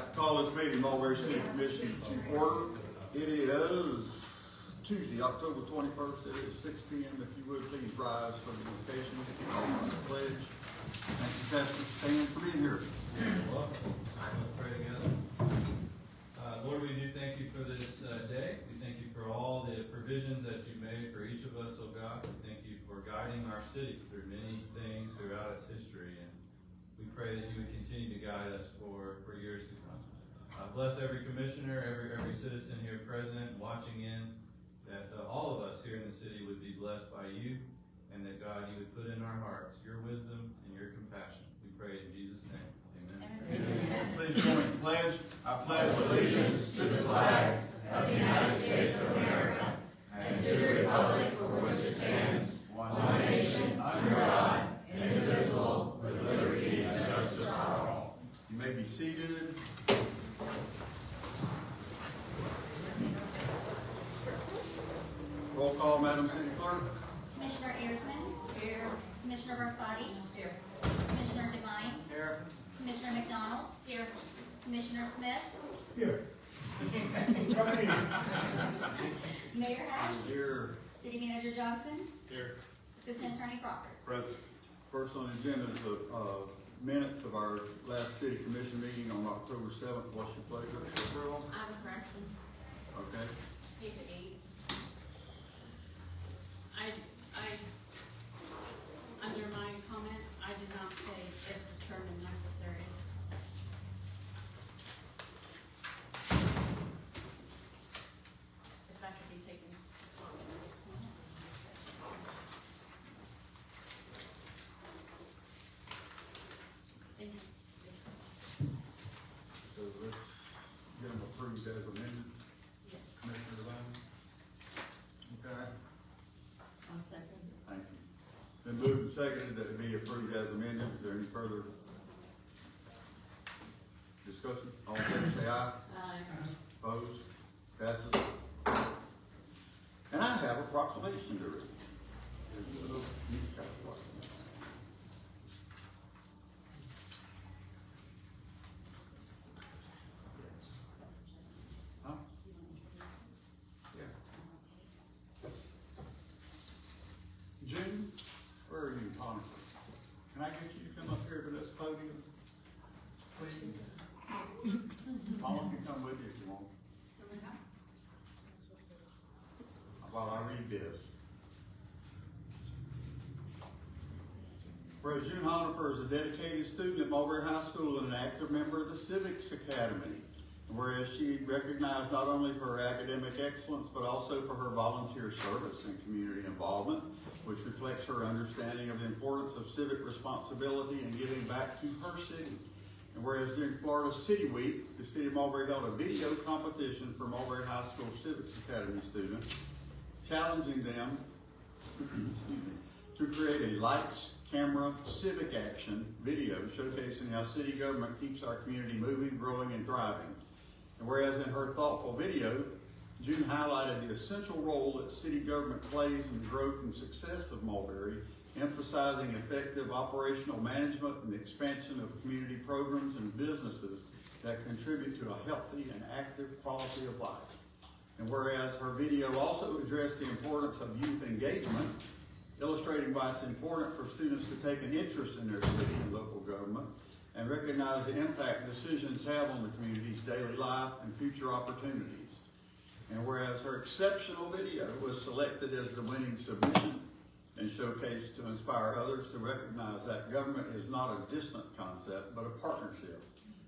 like to call this meeting Mulberry City Commission to order. It is Tuesday, October 21st. It is 6 p.m. If you would, please rise for the invocation and pledge. Thank you, Pastor Stan, for being here. You're welcome. Let's pray together. Lord, we do thank you for this day. We thank you for all the provisions that you've made for each of us, oh God. We thank you for guiding our city through many things throughout its history. And we pray that you would continue to guide us for years to come. Bless every commissioner, every citizen here present, watching in, that all of us here in the city would be blessed by you, and that, God, you would put in our hearts your wisdom and your compassion. We pray in Jesus' name. Amen. Please join in the pledge. I pledge allegiance to the flag of the United States of America and to the republic for which it stands, one nation, under God, indivisible, with liberty and justice for all. You may be seated. Roll call, Madam City Clerk. Commissioner Ayerson. Here. Commissioner Barsati. Here. Commissioner Devine. Here. Commissioner McDonald. Here. Commissioner Smith. Here. Mayor Hatch. Here. City Manager Johnson. Here. Assistant Attorney Crawford. Present. First on the agenda is the minutes of our last city commission meeting on October 7th. What's your pleasure? Approval? I have a correction. Okay. Page 8. Under my comment, I did not say if determined necessary. If that could be taken off of this one. Thank you. So let's get them approved as amended. Yes. Commissioner Devine? Okay. I'll second. Thank you. Been moved and seconded that it be approved as amended. Is there any further discussion? All in favor say aye. Aye. Opposed? Passes. And I have a proclamation to read. Huh? Yeah. June, where are you, Connor? Can I get you to come up here to this podium, please? Paula can come with you if you want. While I read this. Whereas June Honifer is a dedicated student at Mulberry High School and an active member of the Civics Academy. And whereas she recognized not only for her academic excellence, but also for her volunteer service and community involvement, which reflects her understanding of the importance of civic responsibility and giving back to her city. And whereas during Florida City Week, the city of Mulberry held a video competition for Mulberry High School Civics Academy students, challenging them to create a lights, camera, civic action video showcasing how city government keeps our community moving, growing, and thriving. And whereas in her thoughtful video, June highlighted the essential role that city government plays in the growth and success of Mulberry, emphasizing effective operational management and the expansion of community programs and businesses that contribute to a healthy and active quality of life. And whereas her video also addressed the importance of youth engagement, illustrating why it's important for students to take an interest in their city and local government and recognize the impact decisions have on the community's daily life and future opportunities. And whereas her exceptional video was selected as the winning submission and showcased to inspire others to recognize that government is not a distant concept, but a partnership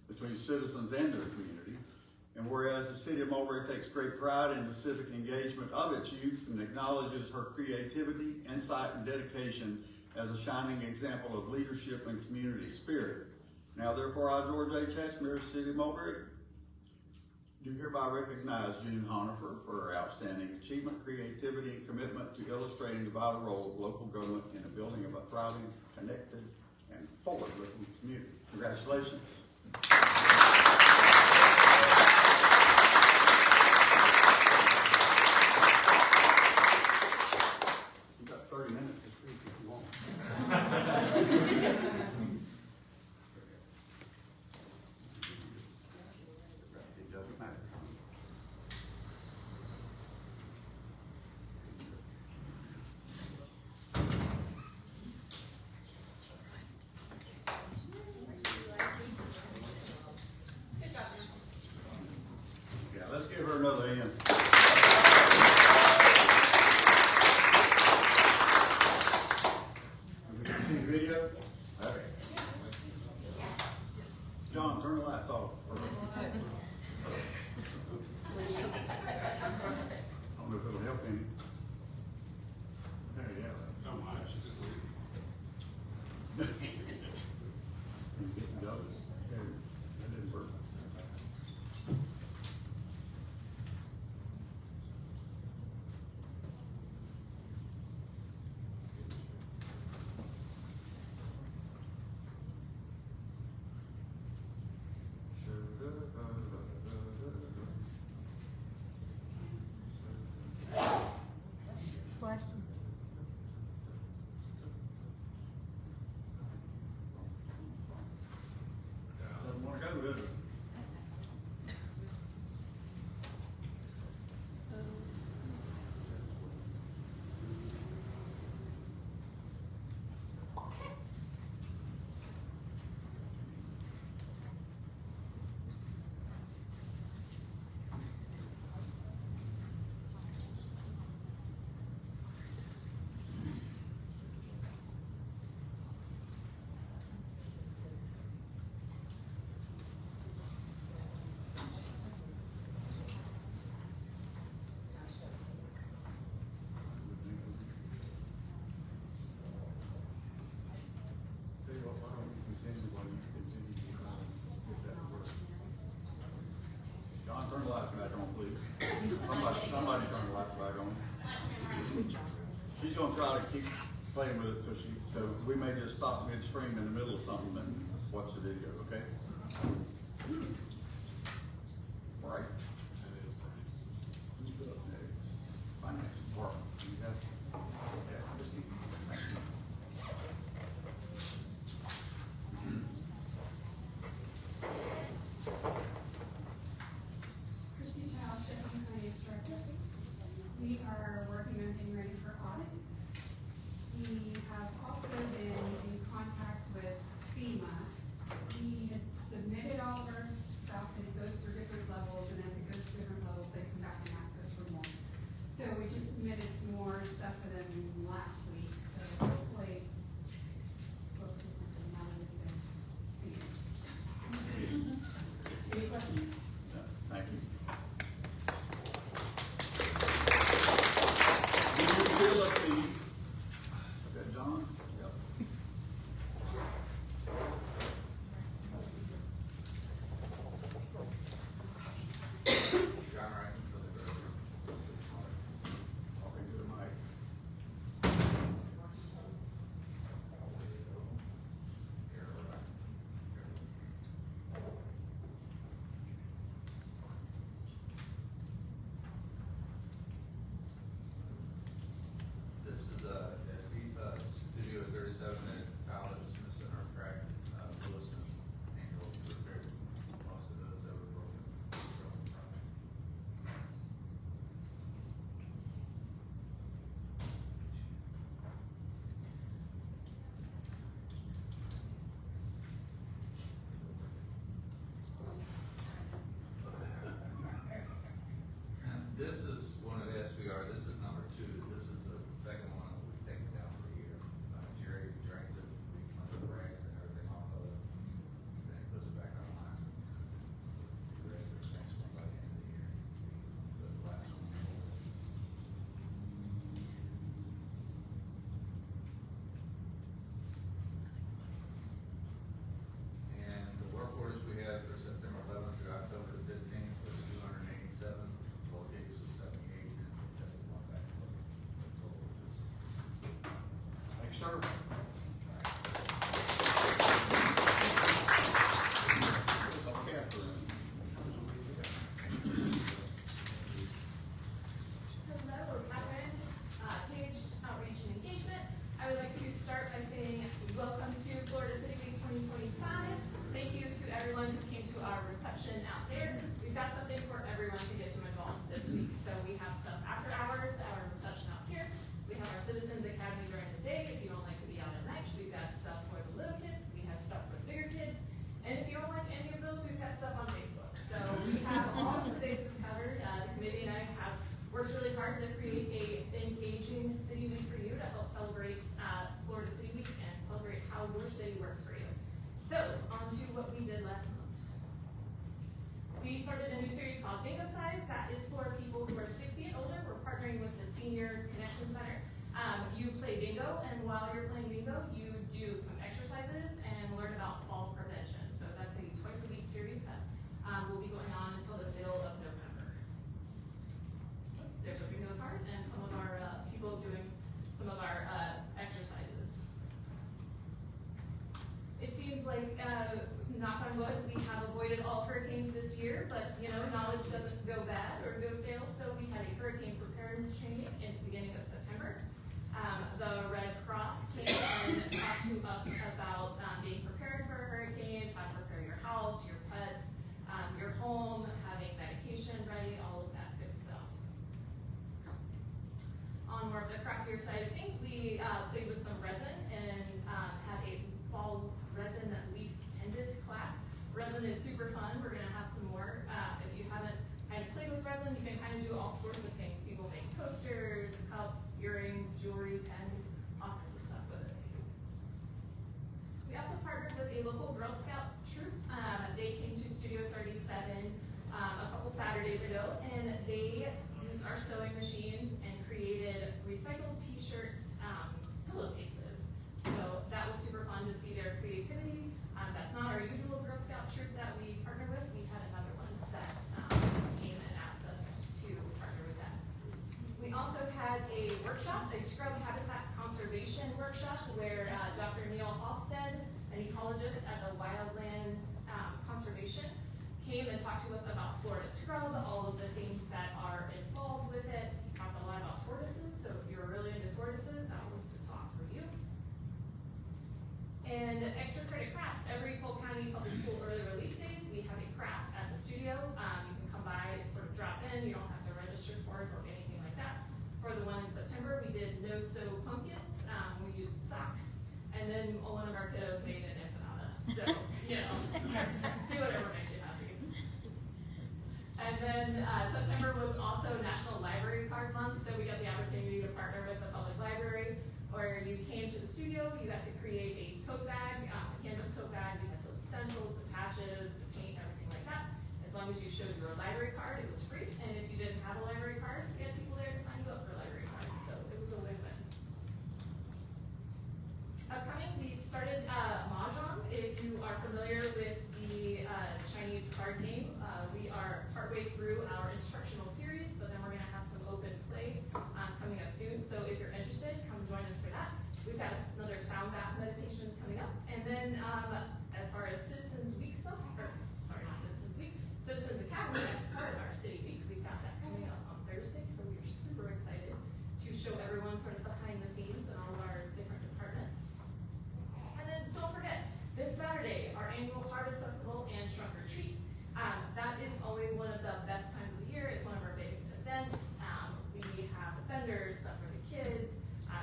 between citizens and their community. And whereas the city of Mulberry takes great pride in the civic engagement of its youth and acknowledges her creativity, insight, and dedication as a shining example of leadership and community spirit. Now therefore I, George H. Hatch, Mayor of the City of Mulberry, do hereby recognize June Honifer for her outstanding achievement, creativity, and commitment to illustrating the vital role of local government in the building of a thriving, connected, and forward-looking community. Congratulations. You've got 30 minutes to speak if you want. John, turn the lights off. I don't know if it'll help any. There you go. Don't mind, she's just leaving. That didn't work. Bless him. Doesn't wanna go, does it? Tell you what, why don't you continue while you continue to try to get that to work? John, turn the lights back on, please. Somebody turn the lights back on. She's gonna try to keep playing with it so we may just stop midstream in the middle of something and watch the video, okay? All right. Who's up next? Finance department. You have- yeah, Christie. Thank you. Christy Childs, Deputy Finance Director. We are working on getting ready for audits. We have also been in contact with FEMA. We had submitted all of our stuff and it goes through different levels, and as it goes through different levels, they come back and ask us for more. So we just submitted some more stuff to them last week, so hopefully we'll see something now that it's been figured. Any questions? Yeah, thank you. Utility. Is that John? Yep. John Wright, for the director. Talking to the mic. This is Studio 37 at Palace, Center Track, Wilson, Angel, repaired most of those that were broken from the project. This is one of the SBR, this is number 2, this is the second one that we've taken down for a year. Jerry drains it, we clean the rags and everything off of it, then he puts it back online. The rest of the next one by the end of the year, the last one. And the work orders we had for September 11th through October the 15th was 287, roll case was 78, that's the one back. The total was Thanks, sir. Okay, Hello, Catherine, Page Outreach and Engagement. I would like to start by saying welcome to Florida City Week 2025. Thank you to everyone who came to our reception out there. We've got something for everyone to get to involved this week. So we have stuff after hours, our reception out here. We have our Citizens Academy during the day. If you don't like to be out at night, we've got stuff for the little kids. We have stuff for the bigger kids. And if you don't like any of those, we've got stuff on Facebook. So we have all of the bases covered. The committee and I have worked really hard to create a engaging city week for you to help celebrate Florida City Week and celebrate how your city works for you. So on to what we did last month. We started a new series called Bingo Size. That is for people who are 60 and older. We're partnering with the Senior Connection Center. You play bingo, and while you're playing bingo, you do some exercises and learn about fall prevention. So that's a twice-a-week series that will be going on until the middle of November. There's a bingo card and some of our people doing some of our exercises. It seems like, knock on wood, we have avoided all hurricanes this year, but you know, knowledge doesn't go bad or go stale, so we had a hurricane preparedness training in the beginning of September. The Red Cross came and talked to us about being prepared for hurricanes, how to prepare your house, your pets, your home, having medication ready, all of that good stuff. On more of the craftier side of things, we played with some resin and had a fall resin leaf pendant class. Resin is super fun. We're gonna have some more. If you haven't kind of played with resin, you can kind of do all sorts of things. People make coasters, cups, earrings, jewelry, pens, all kinds of stuff with it. We also partnered with a local Girl Scout troop. They came to Studio 37 a couple Saturdays ago, and they used our sewing machines and created recycled t-shirt pillowcases. So that was super fun to see their creativity. That's not our usual Girl Scout troop that we partner with. We had another one that came and asked us to partner with that. We also had a workshop, a scrub habitat conservation workshop, where Dr. Neil Halstead, an ecologist at the Wildlands Conservation, came and talked to us about Florida scrub, all of the things that are involved with it. He talked a lot about tortoises, so if you're really into tortoises, that was the talk for you. And extra credit crafts. Every Polk County Public School early release days, we have a craft at the studio. You can come by and sort of drop in. You don't have to register for it or anything like that. For the one in September, we did no-sew pumpkins. We used socks. And then one of our kiddos made an empanada. So, you know, do whatever makes you happy. And then September was also National Library Card Month. So we got the opportunity to partner with the public library, where you came to the studio, you got to create a tote bag, a canvas tote bag. You had those stencils, the patches, the paint, everything like that. As long as you showed your library card, it was free. And if you didn't have a library card, you had people there to sign you up for library cards. So it was a win-win. Upcoming, we started Mahjong. If you are familiar with the Chinese card game, we are partway through our instructional series, but then we're gonna have some open play coming up soon. So if you're interested, come join us for that. We've got another sound bath meditation coming up. And then as far as Citizens Week stuff, or sorry, not Citizens Week, Citizens Academy, as part of our City Week, we've got that coming up on Thursday. So we're super excited to show everyone sort of behind the scenes and all of our different departments. And then don't forget, this Saturday, our annual Harvest Festival and Trunk or Treat. That is always one of the best times of the year. It's one of our biggest events. We have vendors, stuff for the kids,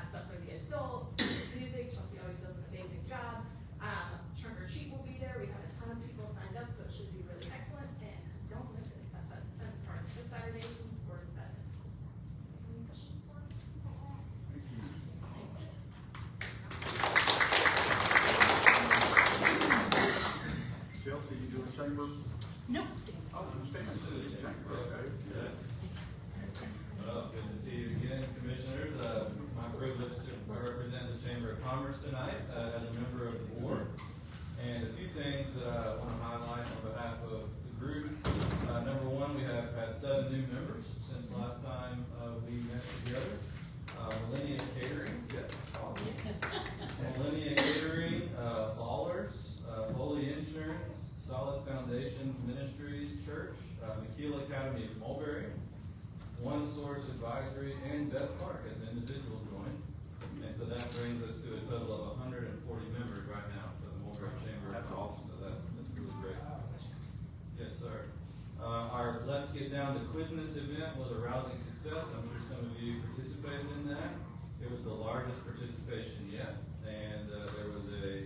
stuff for the adults, music. Chelsea always does an amazing job. Trunk or Treat will be there. We have a ton of people signed up, so it should be really excellent. And don't miss it. That's at Spence Park this Saturday from 4 to 7. Any questions for me? Thanks. Chelsea, you do a chamber? Nope, stand. Oh, you stand. Chamber, okay. Well, good to see you again, Commissioners. My privilege to represent the Chamber of Commerce tonight as a member of the board. And a few things that I want to highlight on behalf of the group. Number one, we have had 7 new members since last time we met together. Millennia Catering, Millennia Catering, Ballers, Holy Insurance, Solid Foundations Ministries Church, McKeel Academy of Mulberry, One Source Advisory, and Beth Park as an individual joined. And so that brings us to a total of 140 members right now for the Mulberry Chamber. That's awesome. So that's really great. Yes, sir. Our Let's Get Down to Quizness event was a rousing success. I'm sure some of you participated in that. It was the largest participation yet, and there was a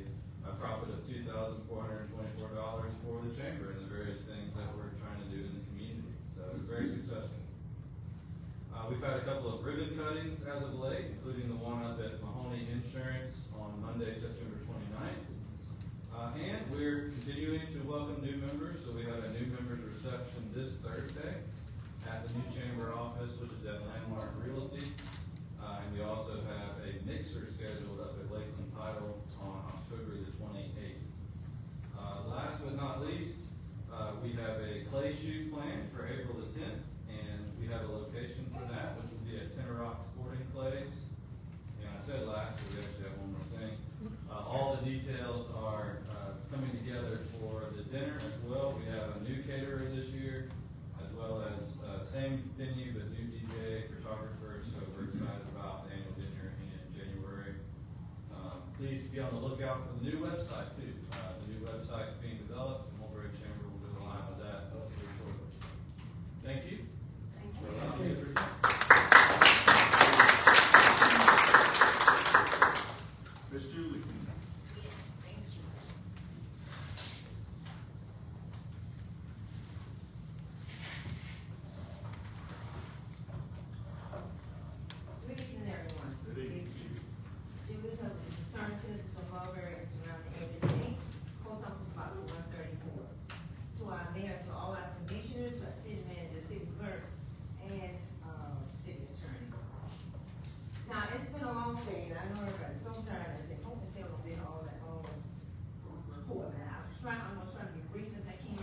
profit of $2,424 for the chamber and the various things that we're trying to do in the community. So it was very successful. We've had a couple of ribbon cuttings as of late, including the one up at Mahoney Insurance on Monday, September 29th. And we're continuing to welcome new members, so we have a new members reception this Thursday at the new chamber office, which is at Landmark Realty. And we also have a mixer scheduled up at Lakeland Title on October the 28th. Last but not least, we have a clay shoot planned for April the 10th, and we have a location for that, which will be at Tenor Rock Sporting Clays. And I said last, but we actually have one more thing. All the details are coming together for the dinner as well. We have a new caterer this year, as well as same venue but new DJ, photographer. So we're excited about the annual dinner in January. Please be on the lookout for the new website too. The new website's being developed. The Mulberry Chamber will go live with that hopefully shortly. Thank you. For allowing me to present. Ms. Julie. Good evening, everyone. Good evening. Julie Hub, concerned citizens from Mulberry and surrounding areas, post office box 134. To our mayor, to all our commissioners, to our city manager, city clerk, and city attorney. Now, it's been a long day, and I know everybody's so tired. I said, hope and say I'm gonna be all that long report. Now, I'm gonna try to be brief as I can.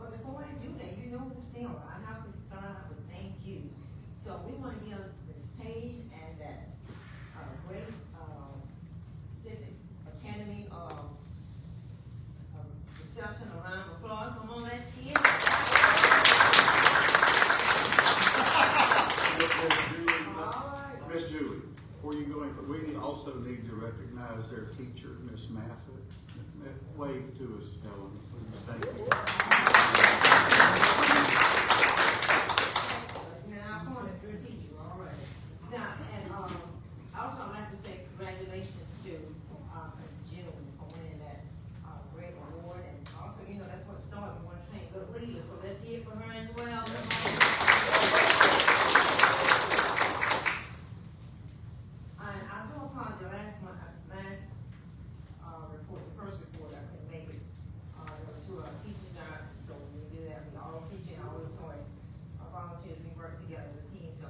But before I do that, you know the still, I have to start out with thank yous. So we want to give Ms. Page and that great Civic Academy reception a round of applause. Come on, let's hear it. Miss Julie, before you go in, we also need to recognize their teacher, Miss Mathis. Wave to us, Helen, please. Thank you. Now, I'm going to your teacher, all right. Now, and also I'd like to say congratulations to Ms. June for winning that great award. And also, you know, that's what it started. We want to train good leaders, so let's hear it for her as well. I do apologize. Last report, the first report, I couldn't make it. There was two teachers out, so when we do that, we all teaching, all the sort of volunteers, we work together as a team, so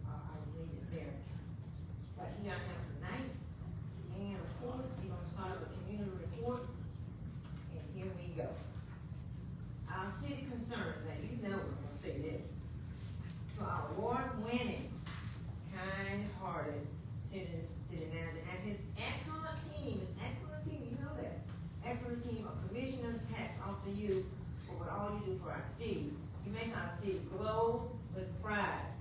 I was needed there. But here I am tonight, and of course, we're gonna start with community reports, and here we go. Our city concerns, now you know I'm gonna say this. To our award-winning, kind-hearted city manager and his excellent team, you know that. Excellent team of commissioners, hats off to you for what all you do for our city. You make our city glow with pride,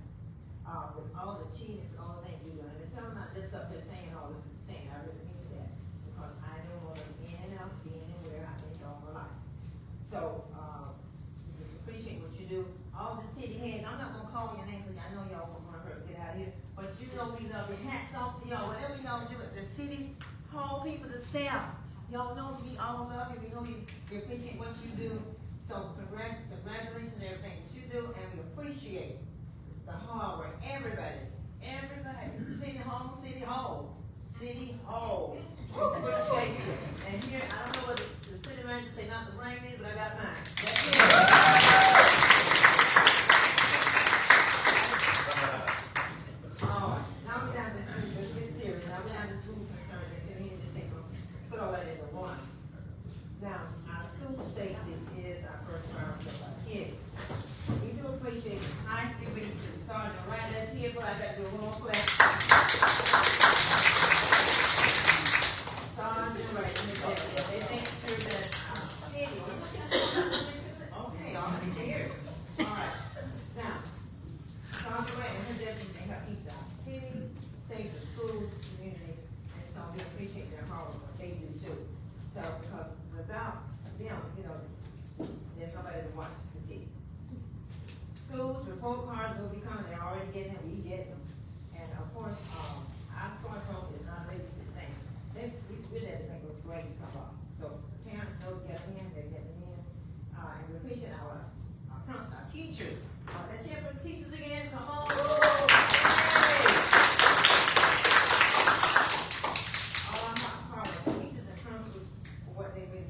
with all the achievements, all the things you do. And I'm not just up there saying all this, saying, I really mean that, because I know more than in and out, being and where I've been all my life. So, just appreciate what you do. All the city heads, I'm not gonna call your names, because I know y'all won't want her to get out of here, but you know we love you. Hats off to y'all. Whatever y'all do at the city hall, people, the staff, y'all know we all love you. We know we appreciate what you do. So congratulations on everything that you do, and we appreciate the hard work. Everybody, city hall. Appreciate you. And here, I don't know what the city manager say not to bring these, but I got mine. That's it. Now we're down to school. Let's get serious. Now we're down to school concerns, and then just take them, put all that into one. Now, our school safety is our first priority of our kids. We do appreciate the high school teachers, Sergeant Wright, let's hear, but I got to do a little clap. Sergeant Wright, they make sure that city, okay, all right, here. All right, now, Sergeant Wright and her deputies, they help keep the city safe, the schools, community, and so we appreciate their hard work, they do too. So, because without them, you know, there's nobody to watch the city. Schools, report cards will be coming, they're already getting them, we get them. And of course, our smart home is not a babysit thing. We let it make those grades come up. So parents know to get them in, they get them in. And we appreciate our parents, our teachers. Let's hear from the teachers again, come on. All our teachers and principals for what they really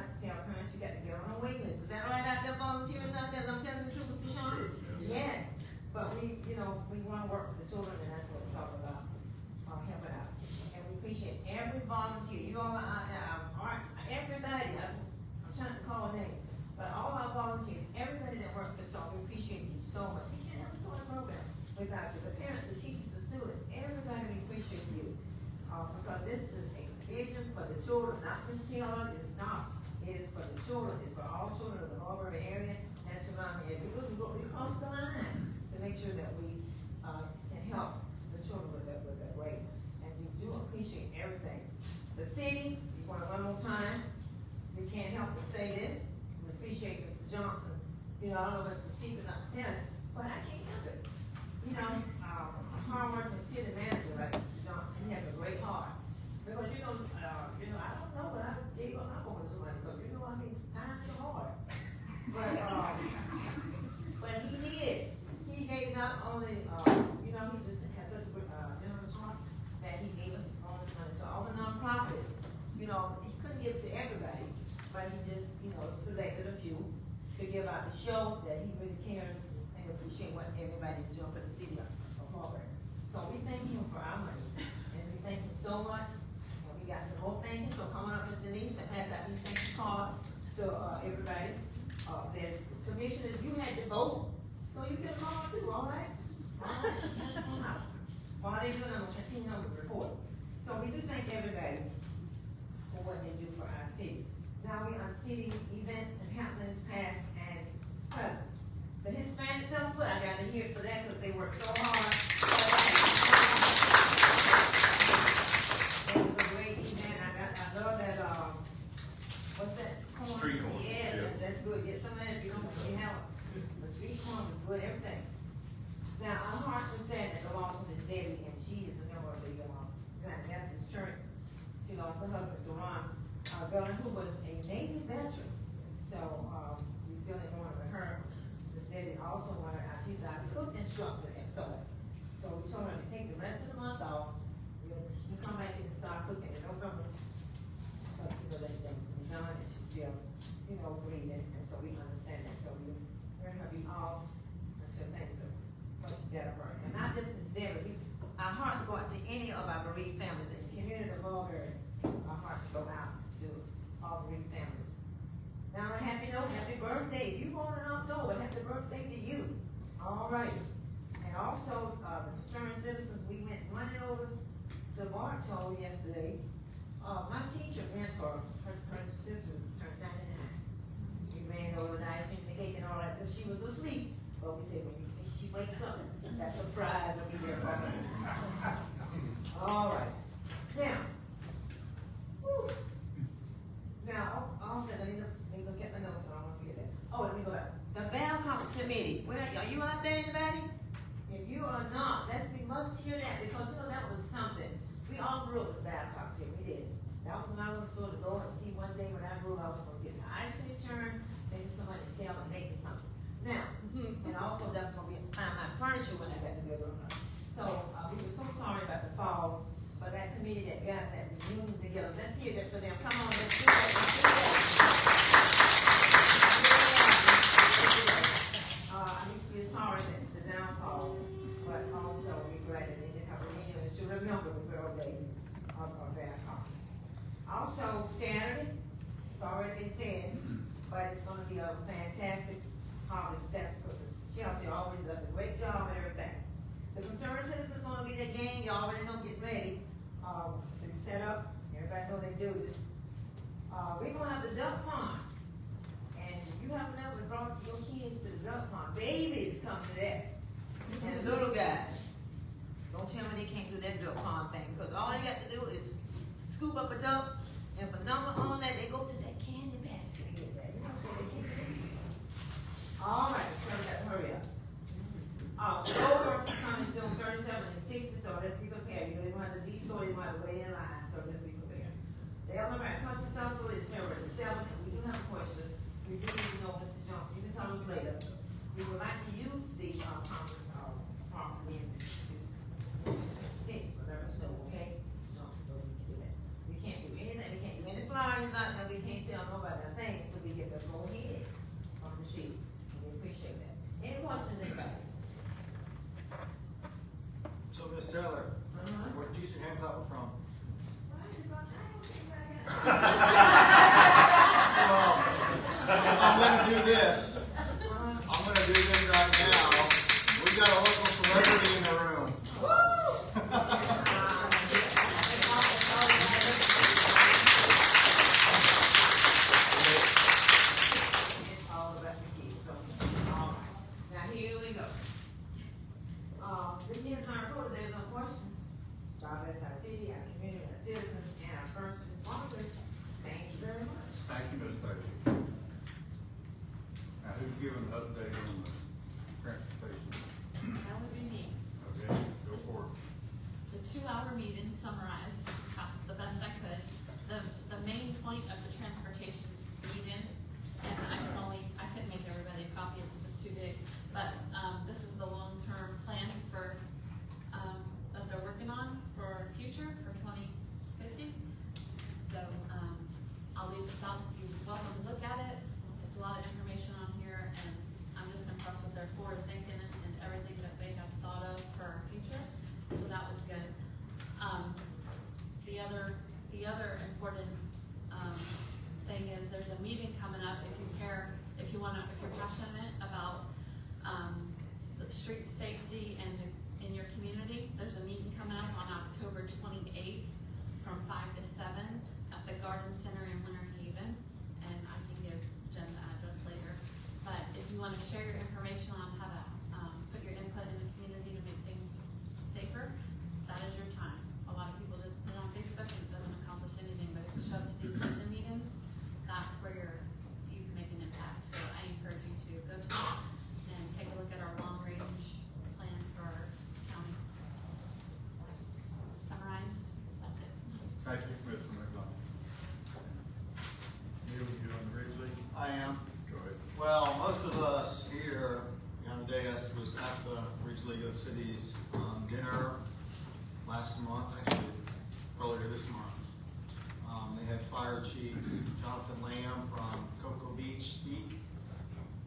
have to tell parents you got to get on a wait list. Is that right out there, volunteers out there? I'm telling the truth, Mr. Sean? True, Yes, but we, we wanna work with the children, and that's what it's all about, helping out. And we appreciate every volunteer, you all are out there, everybody, I'm trying to call names, but all our volunteers, everybody that works for us, we appreciate you so much. We can't have a sort of program without you, the parents, the teachers, the students, everybody, we appreciate you. Because this is a vision for the children, not just Taylor, it's not. It is for the children, it's for all children of the Mulberry area and surrounding area. We cross the line to make sure that we, can help the children with their grades. And we do appreciate everything. The city, you want one more time, we can't help but say this, we appreciate Mr. Johnson. I don't know if it's a secret, not telling, but I can't help it. Hard-working city manager like Mr. Johnson, he has a great heart. Because I don't know, but I gave up my vote to somebody, but times are hard. But he did. He gave not only, he just has such a good, generous heart that he gave up all his money to all the nonprofits. He couldn't give it to everybody, but he just, selected a few to give out to show that he really cares and appreciate what everybody's doing for the city of Mulberry. So we thank him for our money, and we thank him so much. And we got some more things, so coming up, Ms. Denise, and pass out these things cards to everybody. There's commissioners, you had to vote, so you get a card too, all right? All right, pass them out. While they do it, I'm gonna continue on the report. So we do thank everybody for what they do for our city. Now we on city events and happenings past and present. The Hispanic Festival, I got to hear it for that because they worked so hard. It was a great event. I love that, what's that? Corn? Street corn. Yes, Yeah. that's good. Get some of that if you don't have it. The street corn was good, everything. Now, our hearts were sad that the loss of Miss Debbie, and she is a member of the United Methodist Church. She lost her husband, Mr. Ron, who was a Navy veteran. So, we still didn't want her. Miss Debbie also wanted out. She's our cook instructor at Soda. So we told her to take the rest of the month off. She come back and start cooking in November. But that thing's been done, and she's still, breathing, and so we understand that. So we're gonna be off until things are much better for her. And not just Miss Debbie, our hearts go out to any of our bereaved families in the community of Mulberry. Our hearts go out to all bereaved families. Now, on a happy note, happy birthday. If you born in October, happy birthday to you. All right. And also, the concerned citizens, we went running over to Bartow yesterday. My teacher, mentor, her sister turned 99. We ran over the ice cream, the cake, and all that, because she was asleep. But we said, when she wakes up, that surprise will be there for her. All right. Now, whew. Now, also, let me look at my notes, so I don't forget that. Oh, let me go back. The Bell Conference Committee, are you out there, anybody? If you are not, we must hear that, because that was something. We all grew up with Babcocks here, we did. That was when I was sort of going to see one day when I grew up, I was gonna get the ice cream churn, maybe somebody sell and make me something. Now, and also that's gonna be find my furniture when I got to build on. So, we were so sorry about the fall, but that committee that got that reunion together, let's hear that for them. Come on, let's do that. Let's do that. We're sorry that the downfall, but also we're glad that they did have a reunion to remember the good old days of Babcock. Also, Saturday, it's already been said, but it's gonna be a fantastic harvest festival. Chelsea always does a great job and everything. The concerned citizens gonna be their game, you already know, get ready. To be set up, everybody know they do this. We're gonna have the duck pond. And if you have never brought your kids to the duck pond, babies come to that. And the little guys, don't tell me they can't do that duck pond thing, because all they got to do is scoop up a duck, and for number on that, they go to that candy basket and get that. You know, so they can't do it. All right, so we got to hurry up. Over coming soon, 37 and 60, so let's be prepared. You don't have to detour, you don't have to wait in line, so let's be prepared. The Mulberry Country Festival is February the 7th, and we do have a question. We do need to know, Mr. Johnson, you can tell us later. We would like to use the conference property in 26, but let us know, okay? Mr. Johnson, so we can do that. We can't do anything, we can't do any flyers out there, we can't tell nobody. Miss Taylor, where did you get your hand clapper from? Well, I'm gonna do this. I'm gonna do this right now. We got a local celebrity in the room. Now here we go. This is our report, there's no questions. God bless our city, our community, our citizens, and our first responders. Thank you very much. Thank you, Ms. Bailey. Now, who's giving an update on the transportation? That would be me. Okay, go for it. The 2-hour meeting summarized the best I could. The main point of the transportation meeting, and I couldn't make everybody a copy, it's just too big. But, this is the long-term plan that they're working on for future, for 2050. So, I'll leave this out, you're welcome to look at it. It's a lot of information on here, and I'm just impressed with their forward thinking and everything that they have thought of for our future. So that was good. The other important, thing is there's a meeting coming up if you're passionate about, the street safety in your community. There's a meeting coming up on October 28th from 5 to 7 at the Garden Center in Winter Haven, and I can give Jen the address later. But if you want to share your information on how to put your input in the community to make things safer, that is your time. A lot of people just put it on Facebook and it doesn't accomplish anything, but if you show up to these vision meetings, that's where you can make an impact. So I encourage you to go to that and take a look at our long-range plan for our county. That's summarized. That's it. Thank you, Commissioner McDonald. Neil, you doing Ridgely? I am. Go ahead. Well, most of us here on the dais was at the Ridge League of Cities dinner last month, actually it's earlier this month. They had Fire Chief Jonathan Lamb from Cocoa Beach speak,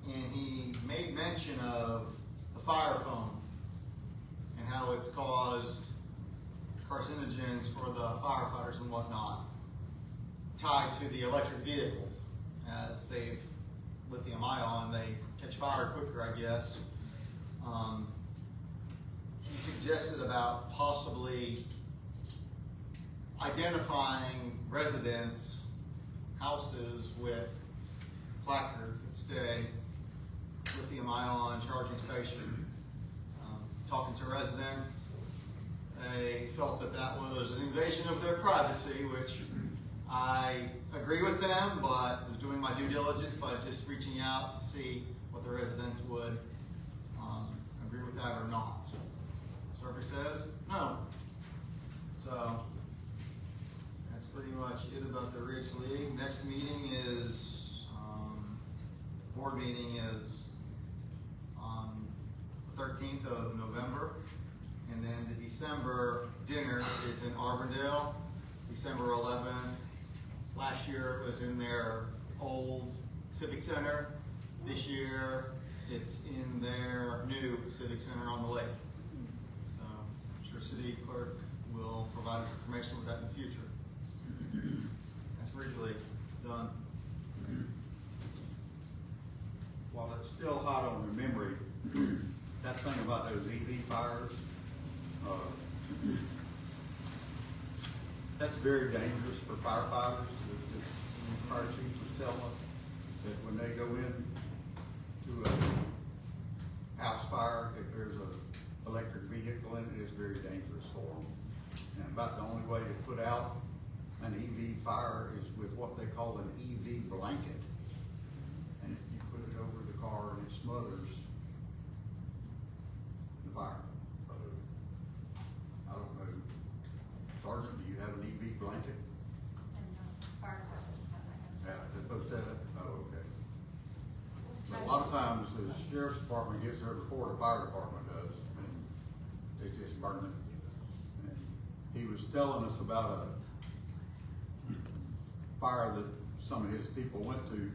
and he made mention of the fire phone and how it's caused carcinogens for the firefighters and whatnot, tied to the electric vehicles. As they've lithium ion, they catch fire quicker, I guess. He suggested about possibly identifying residents' houses with placards that say lithium ion charging station. Talking to residents, they felt that that was an invasion of their privacy, which I agree with them, but was doing my due diligence by just reaching out to see what the residents would agree with that or not. Survey says no. So that's pretty much it about the Ridge League. Next meeting is, board meeting is on the 13th of November. And then the December dinner is in Auburndale, December 11th. Last year it was in their old Civic Center. This year it's in their new Civic Center on the lake. So I'm sure City Clerk will provide us information with that in the future. That's Ridge League done. While it's still hot on the memory, that thing about those EV fires, that's very dangerous for firefighters. The fire chief was telling us that when they go in to a house fire, if there's an electric vehicle in it, it's very dangerous for them. And about the only way to put out an EV fire is with what they call an EV blanket. And if you put it over the car and it smothers the fire. I don't know. Sergeant, do you have an EV blanket? Fire department has that. Yeah, they're supposed to have it? Oh, okay. But a lot of times the sheriff's department gets there before the fire department does, and it's just burning. And he was telling us about a fire that some of his people went to,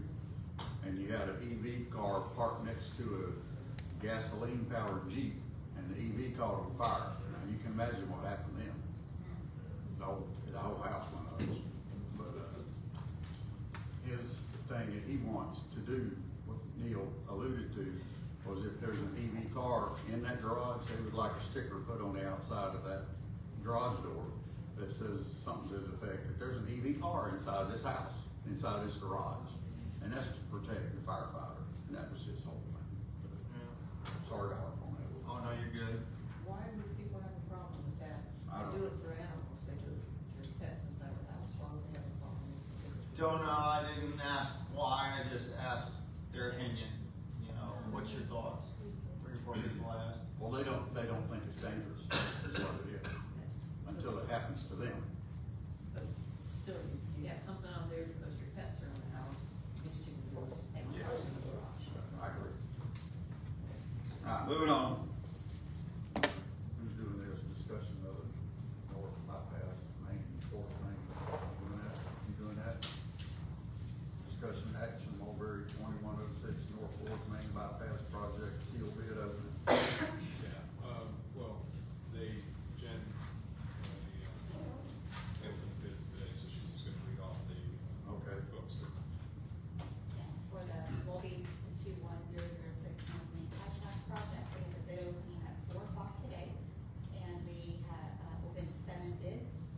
and you had an EV car parked next to a gasoline powered Jeep, and the EV caught on fire. Now you can imagine what happened then. The whole house went up. But, his thing that he wants to do, what Neil alluded to, was if there's an EV car in that garage, they would like a sticker put on the outside of that garage door that says something to the effect that there's an EV car inside this house, inside this garage. And that's to protect the firefighter, and that was his whole thing. Sorry to harp on that. Oh, no, you're good. Why would people have a problem with that? I don't They do it for animals, they do it, there's pets inside the house, why would they have a problem with stickers? Don't know, I didn't ask why, I just asked their opinion, you know, what's your thoughts? 3 or 4 people I asked. Well, they don't think it's dangerous, is what it is, until it happens to them. But still, you have something on there because your pets are in the house, these two doors, and the Yeah. house in the garage. I agree. Alright, moving on. Who's doing this discussion of the north bypass, main, fourth main? Doing that? You doing that? Discussion action, Mulberry 2106 North Fourth Main Bypass Project, seal bid opening. Yeah, well, Jen, opened bids today, so she's just gonna read off the Okay. folks that. For the Mulberry 21006 North Main Bypass Project, we have the bid opening at 4 o'clock today. And we have opened 7 bids,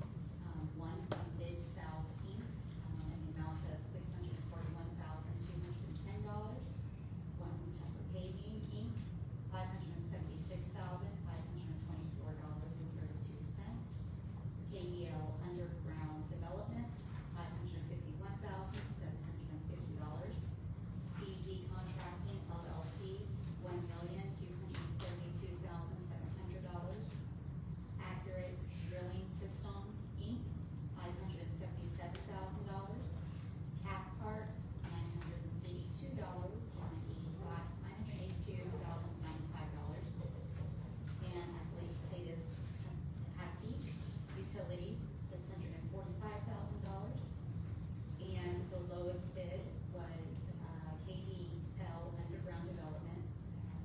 one from Bid South Inc., in the amount of $641,210. One from Temper Paving Inc., $576,524.32. KDL Underground Development, $551,750. BZ Contracting LLC, $1,272,700. Accurate Drilling Systems Inc., $577,000. Cathcart, $982.95. And I believe say this, Hasik Utilities, $645,000. And the lowest bid was, KDL Underground Development,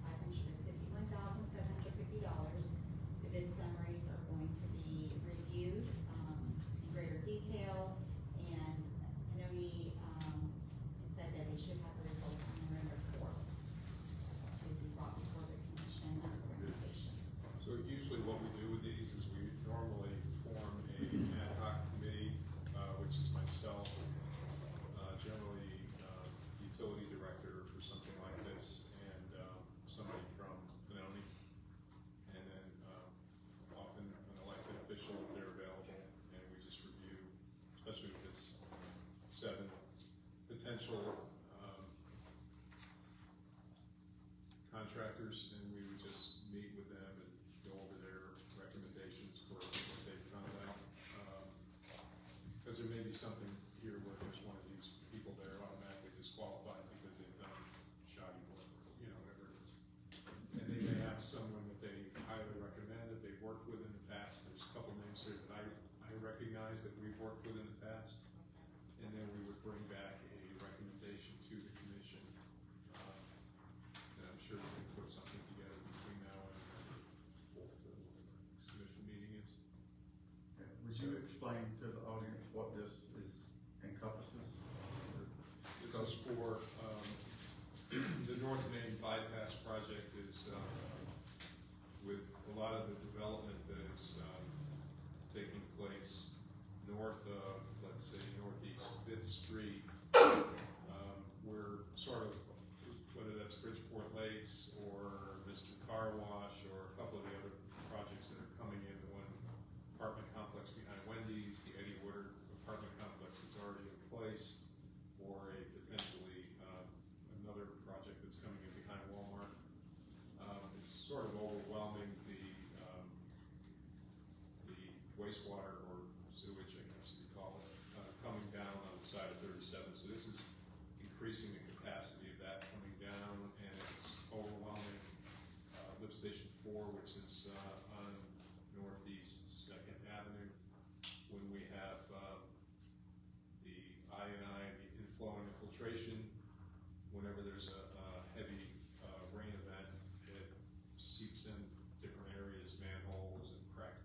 $551,750. The bid summaries are going to be reviewed, in greater detail, and Noni, said that they should have the result on November 4th to be brought before the commission as a recommendation. So usually what we do with these is we normally form an ad hoc committee, which is myself, generally, utility director for something like this, and, somebody from Benoni. And then, often an elected official if they're available, and we just review, especially with this 7 potential, contractors, and we would just meet with them and go over their recommendations for what they found out. Because there may be something here where there's one of these people that are automatically disqualified because they've done shoddy work, or, whatever it is. And they may have someone that they highly recommend that they've worked with in the past. There's a couple names here that I recognize that we've worked with in the past. And then we would bring back a recommendation to the commission. And I'm sure we can put something together between now and the next commission meeting is. Would you explain to the audience what this is encompasses? This is for, the North Main Bypass Project is, with a lot of the development that is, taking place north of, let's say, northeast Fifth Street. We're sort of, whether that's Bridgeport Lakes or Mr. Car Wash or a couple of the other projects that are coming in, the one apartment complex behind Wendy's, the Eddie Woodard apartment complex that's already in place, or a potentially, another project that's coming in behind Walmart. It's sort of overwhelming the wastewater or sewage, I guess you'd call it, coming down on the side of 37. So this is increasing the capacity of that coming down, and it's overwhelming lift station 4, which is on northeast 2nd Avenue. When we have the I&I, the inflow and infiltration, whenever there's a heavy rain event, it seeps in different areas, manholes and cracked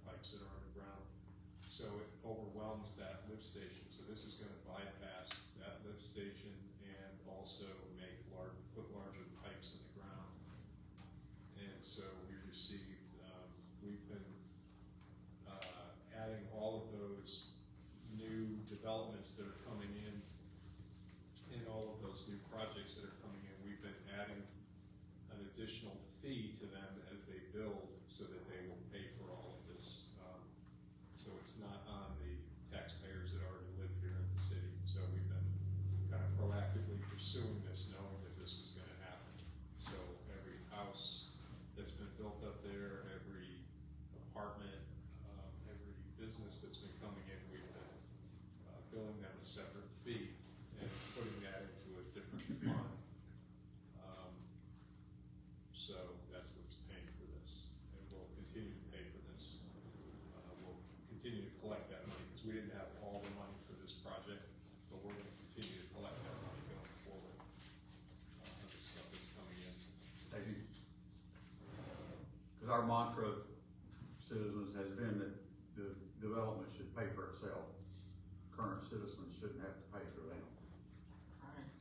lift station. So this is gonna bypass that lift station and also put larger pipes in the ground. And so we received, we've been adding all of those new developments that are coming in and all of those new projects that are coming in. We've been adding an additional fee to them as they build so that they will pay for all of this. So it's not on the taxpayers that already live here in the city. So we've been kind of proactively pursuing this, knowing that this was gonna happen. So every house that's been built up there, every apartment, every business that's been coming in, we've been billing them a separate fee and putting that into a different fund. So that's what's paying for this, and we'll continue to pay for this. We'll continue to collect that money, because we didn't have all the money for this project, but we're gonna continue to collect that money going forward. The stuff that's coming in. Thank you. Because our mantra, citizens, has been that the development should pay for itself. Current citizens shouldn't have to pay for them.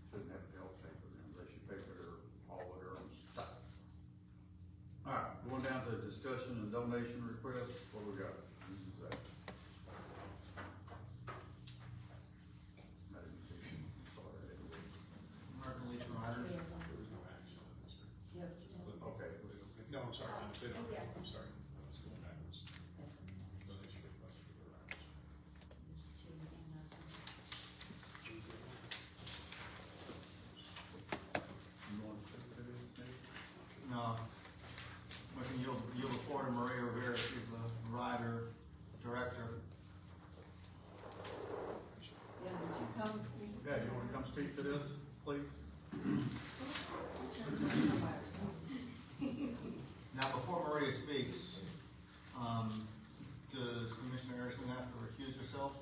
Shouldn't have to help pay for them. They should pay for all of their own stuff. All right, going down to discussion and donation requests. What do we got? This is that. I didn't see it. Sorry. American Legion Riders. There was no action on this, right? Yep. Okay. No, I'm sorry, I'm Oh, yeah. I'm sorry. I was going backwards. Donation request for the riders. You want to say what it is, Dave? No. We can yield the floor to Maria Rivera, she's the rider director. Yeah, would you come? Okay, you want to come speak to this, please? Now, before Maria speaks, does Commissioner Harrison have to recuse herself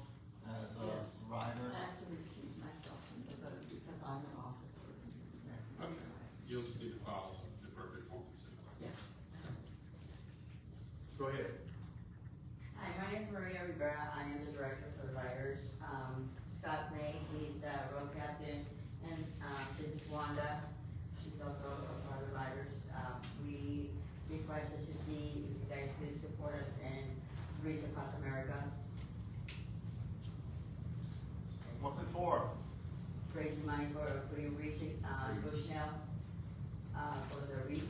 as a Yes. rider? I have to recuse myself from the vote because I'm an officer. Okay, you'll just need to follow the appropriate policy. Yes. Go ahead. Hi, my name is Maria Rivera. I am the director for the riders. Scott May, he's the road captain, and this is Wanda. She's also a part of the riders. We requested to see if you guys could support us in Reach Across America, What's it for? raising money for reaching Bushnell, for the Reach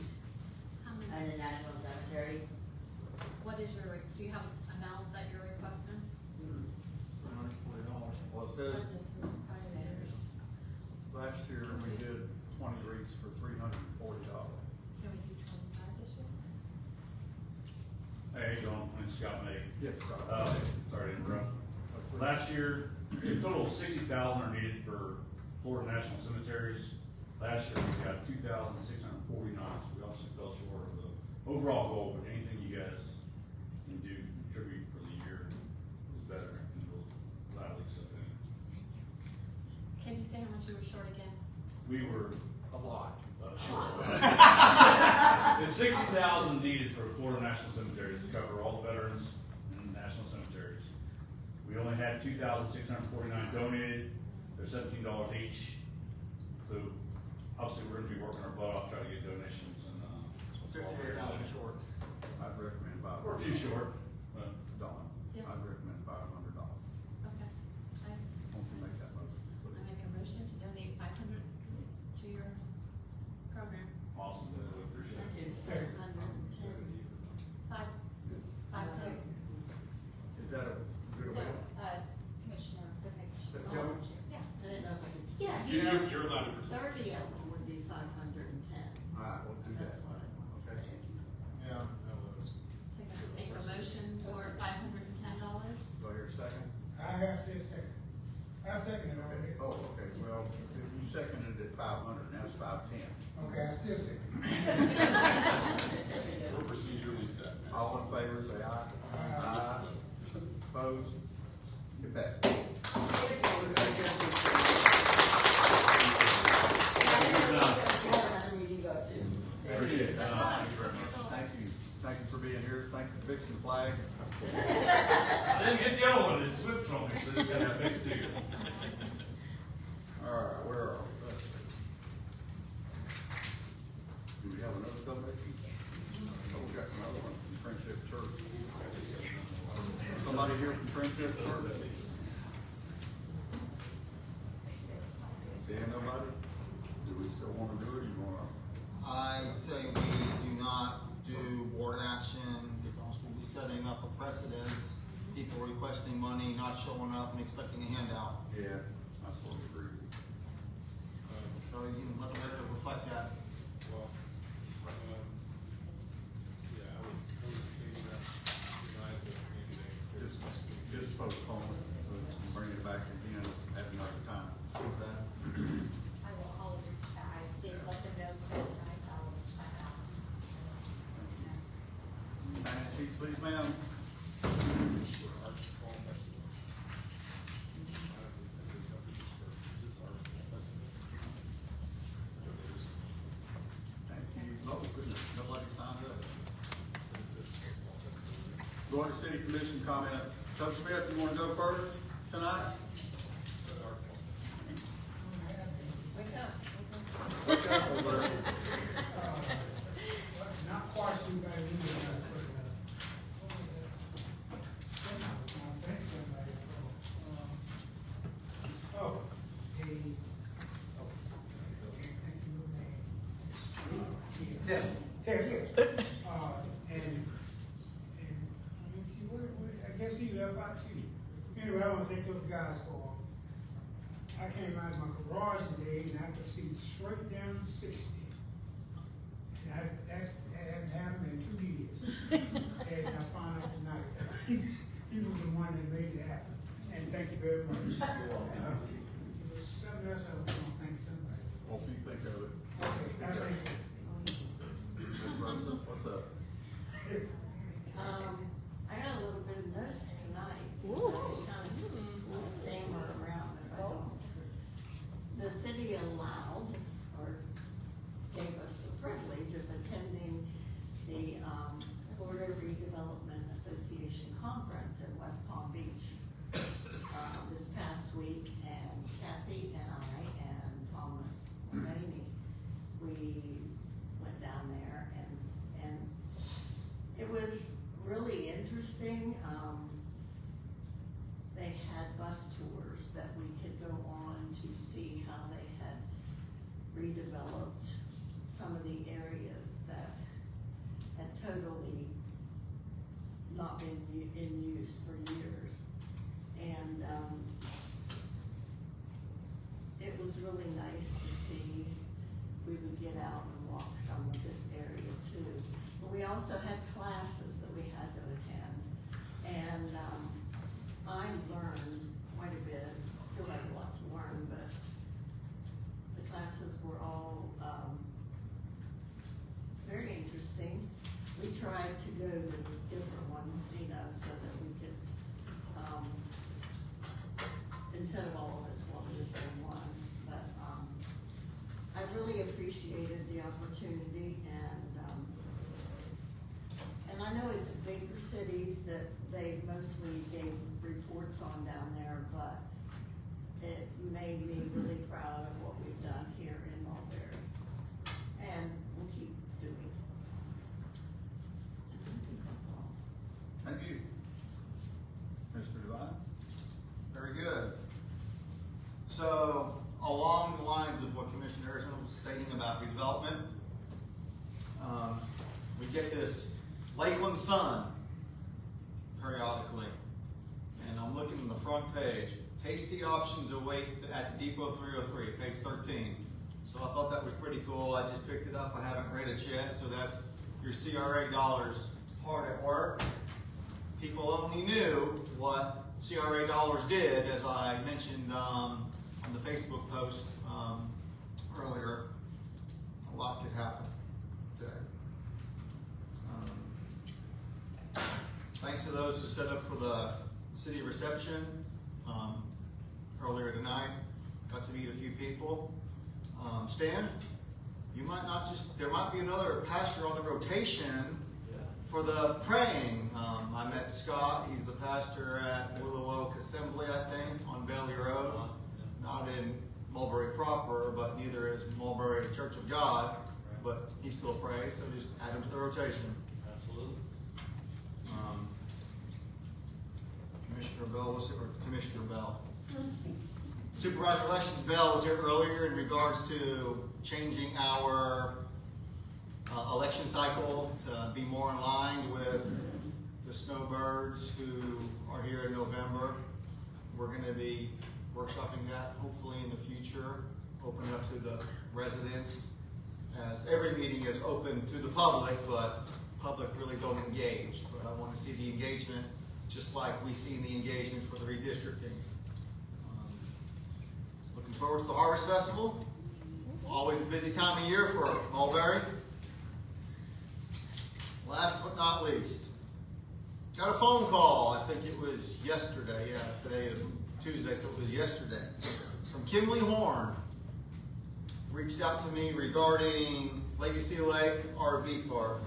How many, and the National Cemetery. what is your, do you have amount that you're requesting? $140. Well, it says Standards. last year we did 20 reads for $340. Can we do 25 this year? Hey, how you doing? My name's Scott May. Yes, Scott. Sorry to interrupt. Last year, a total of 60,000 are needed for Florida National Cemeteries. Last year, we got 2,649, so we also fell short of the overall goal, but anything you guys can do, contribute for the year is better, and we'll gladly step in. Can you say how much you were short again? We were A lot. short. It's 60,000 needed for Florida National Cemeteries to cover all the veterans and national cemeteries. We only had 2,649 donated. They're $17 each. So obviously we're gonna be working our butt off, try to get donations and, 58,000 short. I'd recommend about. we're a few short, but Dawn, Yes. I'd recommend about $100. Okay. Won't you make that motion? I make a motion to donate 500 to your program. awesome, so we appreciate it. It's 110. Five to. Is that a good So, way? Commissioner, go ahead. So, Kelly? Yeah. I didn't know if I could. Yeah, You're allowed to participate. 30 of them would be 510. All right, we'll do that. That's what I want to Okay. say. Yeah, that was. Make a motion for $510. Do I hear a second? I have to say a second. I second it already. Oh, okay, well, you seconded it at 500, now it's 510. Okay, I still second. We're procedurally set. All in favor, say aye. Aye. Opposed? It passes. Another meeting to go to. Appreciate it. Thank you very much. Thank you for being here, thank you fixing the flag? I didn't get the other one, it slipped from me, so it's got that fixed too. All right, where are we? Let's see. Do we have another donation? Oh, we got another one from Friendship Church. Somebody here from Friendship Church? Seeing nobody? Do we still wanna do it, or you wanna? I say we do not do board action because we'll be setting up a precedence. People requesting money, not showing up and expecting a handout. Yeah, I sort of agree. So you can let the record reflect that. Well, yeah, I would maybe not deny it, but maybe they. Just postpone it, bring it back again at another time. Okay. I'll I did let them know last night, I'll find out. Nancy, please, ma'am. Thank you. Oh, goodness, nobody signed up. Going to city commission comments. Chuck Smith, you wanna go first tonight? Wake up over there. Not question, but I need to thank somebody. Oh, yeah. I guess he left out too. Anyway, I want to thank those guys for, I came out of my garage today and I could see straight down to 60. And that hasn't happened in 2 years. And I found out tonight, he was the one that made it happen. And thank you very much. It was something else I was going to thank somebody. Hope you think of it. Okay, that's it. Ms. Rosa, what's up? I got a little bit of notice tonight. So I kind of stammer around if I don't. The city allowed, or gave us the privilege of attending the, Florida Redevelopment Association Conference in West Palm Beach, this past week, and Kathy and I and Tom Mulberry, we went down there and it was really interesting. They had bus tours that we could go on to see how they had redeveloped some of the areas that had totally not been in use for years. And it was really nice to see. We would get out and walk some of this area too. But we also had classes that we had to attend. And I learned quite a bit, still have a lot to learn, but the classes were all very interesting. We tried to go to different ones, you know, so that we could, instead of all of us going to the same one. But I really appreciated the opportunity, and I know it's bigger cities that they mostly gave reports on down there, but it made me really proud of what we've done here in Mulberry, and we'll keep doing. And I think that's all. Thank you. Mr. Devine? Very good. So, along the lines of what Commissioner Harrison was stating about redevelopment, we get this Lakeland Sun periodically, and I'm looking at the front page. Tasty options await at the Depot 303, page 13. So I thought that was pretty cool. I just picked it up. I haven't read it yet. So that's your CRA dollars hard at work. People only knew what CRA dollars did, as I mentioned on the Facebook post earlier. A lot could happen today. Thanks to those who set up for the city reception earlier tonight. Got to meet a few people. Stan, you might not just, there might be another pastor on the rotation For the praying, I met Scott. He's the pastor at Willow Oak Assembly, I think, on Bailey Road. Not in Mulberry proper, but neither is Mulberry Church of God. But he still prays, so just add him to the rotation. Absolutely. Commissioner Bell was here, or Commissioner Bell. Supervisor Elections Bell was here earlier in regards to changing our election cycle to be more in line with the snowbirds who are here in November. We're going to be workshopping that hopefully in the future, open it up to the residents, as every meeting is open to the public, but public really don't engage. But I want to see the engagement just like we see the engagement for the redistricting. Looking forward to the Harvest Festival. Always a busy time of year for Mulberry. Last but not least, got a phone call, I think it was yesterday, yeah, today is Tuesday, so it was yesterday, from Kimley Horn. Reached out to me regarding Legacy Lake RV Park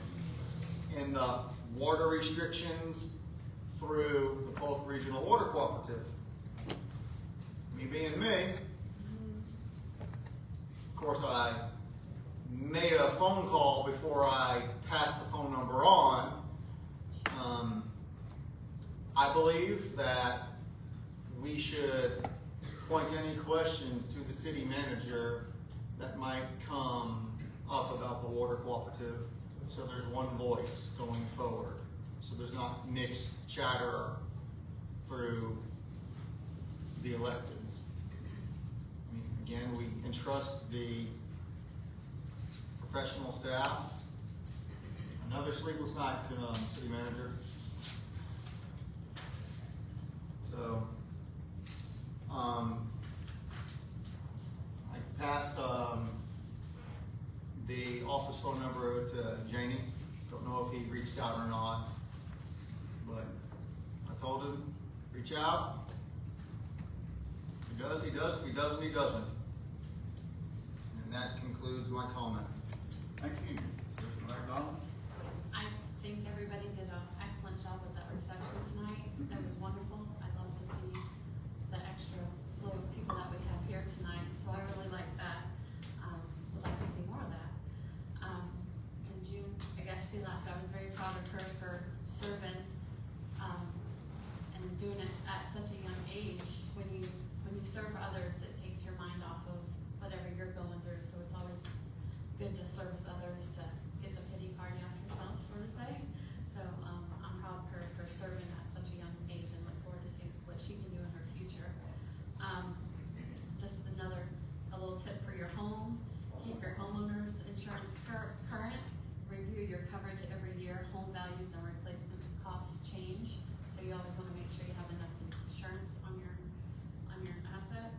and the water restrictions through the Polk Regional Water Cooperative. Me being me, of course I made a phone call before I passed the phone number on. I believe that we should point any questions to the city manager that might come up about the water cooperative, so there's one voice going forward, so there's not mixed chatter through the electeds. I mean, again, we entrust the professional staff. Another sleepless night, city manager. So, I passed the office phone number to Janie. Don't know if he reached out or not, but I told him, reach out. If he does, he does. If he doesn't, he doesn't. And that concludes my comments. Thank you. Commissioner McDonald? I think everybody did an excellent job with that reception tonight. That was wonderful. I love to see the extra flow of people that we have here tonight, so I really like that. Would like to see more of that. In June, I guess she left. I was very proud of her for serving and doing it at such a young age. When you serve others, it takes your mind off of whatever you're going through. So it's always good to service others, to get the pity party off yourself, sort of say. So I'm proud of her for serving at such a young age and look forward to seeing what she can do in her future. Just a little tip for your home: keep your homeowner's insurance current. Review your coverage every year. Home values and replacement costs change, so you always want to make sure you have enough insurance on your asset.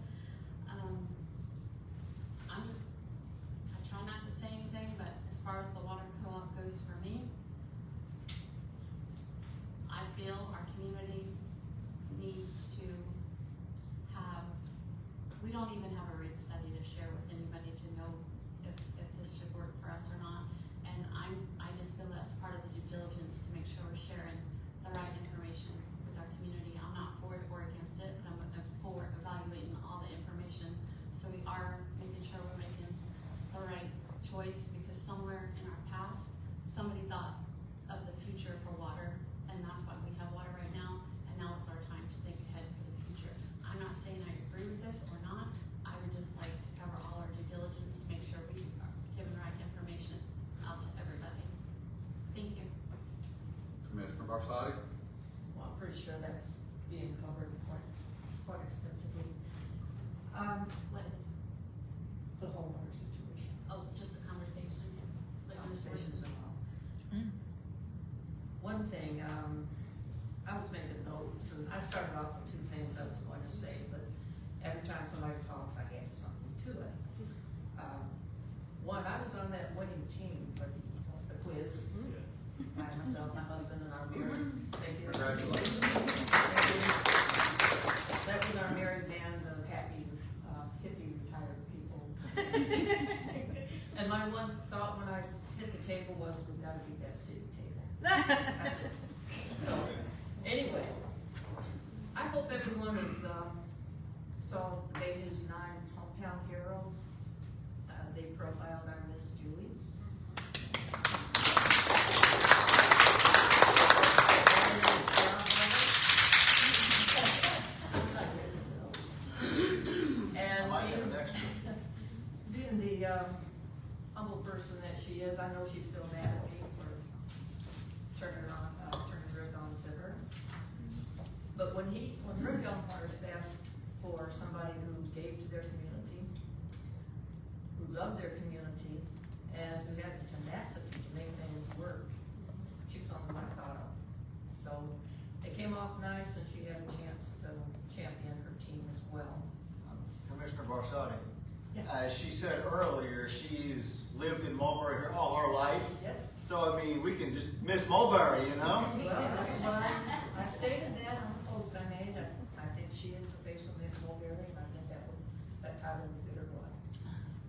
I try not to say anything, but as far as the water co-op goes for me, I feel our community needs to have, we don't even have a rate study to share with anybody to know if this should work for us or not. And I just feel that's part of the due diligence to make sure we're sharing the right information with our community. I'm not for it or against it, but I'm for evaluating all the information, so we are making sure we're making the right choice, because somewhere in our past, somebody thought of the future for water, and that's why we have water right now, and now it's our time to think ahead for the future. I'm not saying I agree with this or not. I would just like to cover all our due diligence to make sure we are giving the right information out to everybody. Thank you. Commissioner Barsotti? Well, I'm pretty sure that's being covered quite extensively. What is? The homeowner situation. Oh, just the conversation. With Conversations resources. and all. One thing, I was making notes, and I started off with two things I was going to say, but every time somebody talks, I add something to it. One, I was on that winning team for the quiz. By myself, my husband, and our married. Thank you. Congratulations. Thank you. That was our married band of happy, hippie retired people. And my one thought when I hit the table was, we've got to beat that city table. That's it. So, anyway, I hope everyone is, saw Bay News 9 Hometown Heroes. They profiled our Miss Julie. And I might have an extra. being the humble person that she is, I know she's still mad at me for turning Rick on to her. But when Rick Elmhurst asked for somebody who gave to their community, who loved their community, and who had the tenacity to make things work, she was on my thought of. So it came off nice, and she had a chance to champion her team as well. Commissioner Barsati, Yes. as she said earlier, she's lived in Mulberry all her life. Yep. So, I mean, we can just miss Mulberry, you know? Well, that's why I stated that on the post I made. I think she is the face of Miss Mulberry, and I think that title would fit her well.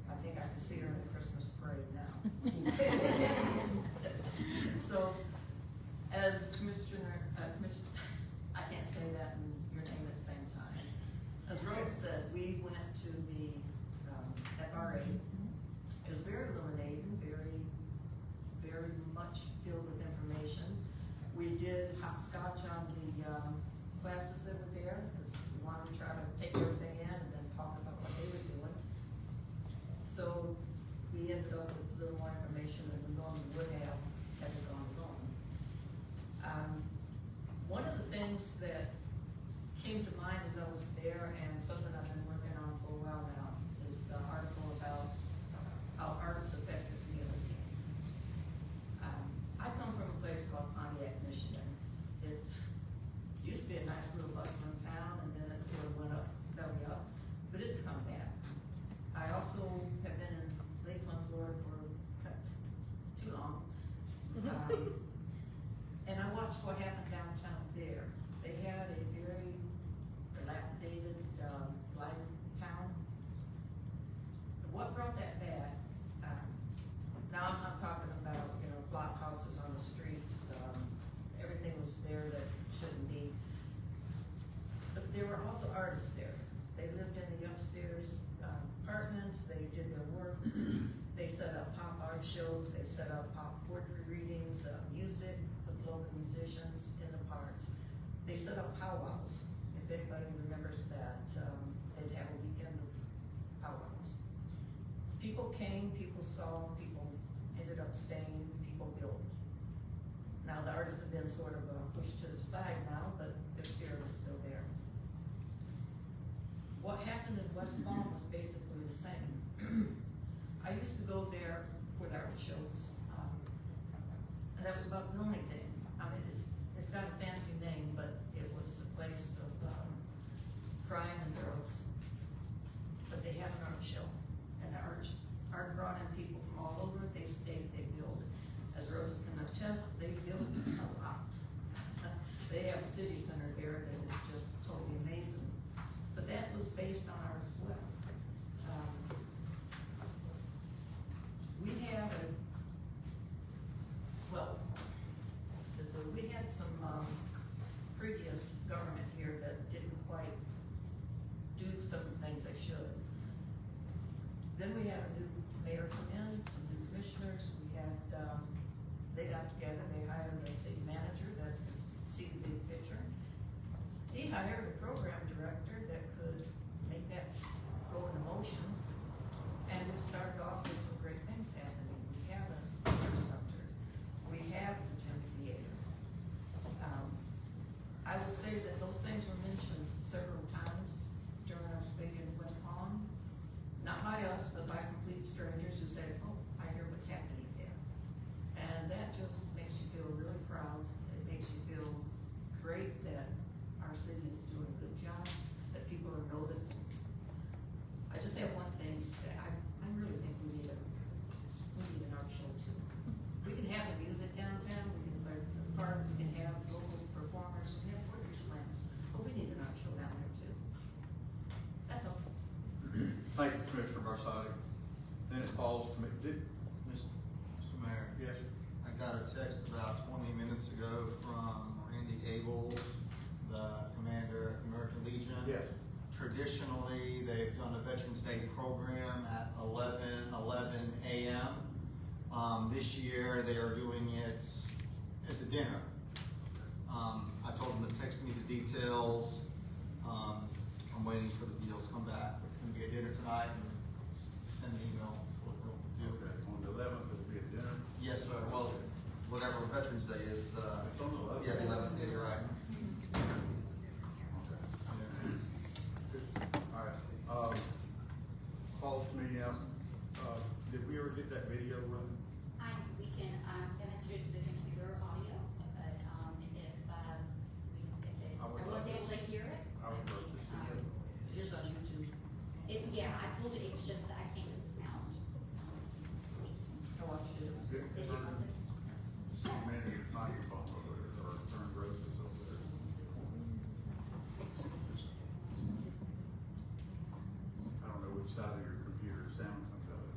I think I can see her in the Christmas parade now. So, as Commissioner, I can't say that and your name at the same time. As Rosa said, we went to the FRA. It was very illuminating, very much filled with information. We did hopscotch on the classes that were there, because we wanted to try to take everything in and then talk about what they were doing. So we ended up with a little more information than we normally would have had we gone alone. One of the things that came to mind as I was there, and something I've been working on for a while now, is an article about how arts affect the community. I come from a place called Pontiac, Michigan. It used to be a nice little bustling town, and then it sort of went up, belly up, but it's come back. I also have been in Lakeland, Florida for too long. And I watched what happened downtown there. They had a very dilapidated, blighted town. What brought that back? Now I'm talking about, block houses on the streets, everything was there that shouldn't be. But there were also artists there. They lived in the upstairs apartments, they did their work, they set up pop art shows, they set up pop poetry readings, music with local musicians in the parks. They set up powwows, if anybody remembers that, they'd have a weekend of powwows. People came, people saw, people ended up staying, people built. Now the artists have been sort of pushed to the side now, but their spirit is still there. What happened in West Palm was basically the same. I used to go there for the art shows, and that was about the only thing. I mean, it's got a fancy name, but it was a place of crime and drugs. But they have an art show, and the art brought in people from all over. They stayed, they built. As Rosa can attest, they built a lot. They have a city center there that is just totally amazing. But that was based on art as well. We had some previous government here that didn't quite do some things they should. Then we had a new mayor come in, some new commissioners. We had, they got together, they hired a city manager that could see the big picture. He hired a program director that could make that go into motion. And we've started off with some great things happening. We have a culture center. We have the gym theater. I will say that those things were mentioned several times during our stay in West Palm. Not by us, but by complete strangers who said, oh, I hear what's happening there. And that just makes you feel really proud. It makes you feel great that our city is doing a good job, that people are noticing. I just have one thing to say. I really think we need an art show too. We can have the music downtown, we can play the park, we can have local performers, we can have poetry slams, but we need an art show down there too. That's all. Thank you, Commissioner Barsati. Then it falls to me, Mr. Mayor, Yes. I got a text about 20 minutes minutes ago from Randy Abels, the commander of the American Legion. Yes. Traditionally, they've done a Veterans Day program at 11 a.m. This year, they are doing it as a dinner. I told them to text me the details. I'm waiting for the deals to come back. It's gonna be a dinner tonight, and send an email what they'll do. Okay, on the 11th, it'll be a dinner. Yes, sir. Well, whatever Veterans Day is, It's on the 11th. yeah, the 11th, yeah, you're right. All right, Paul's committee now, did we ever get that video running? We can, connect you to the computer audio, but, if I would everyone's love to able to hear it. I would love to see it. It is on YouTube. Yeah, I pulled it, it's just that I can't get the sound. I watched it. It was Did Did you want to? manage your microphone over there, or turn roses over there? I don't know which side of your computer sound comes out of.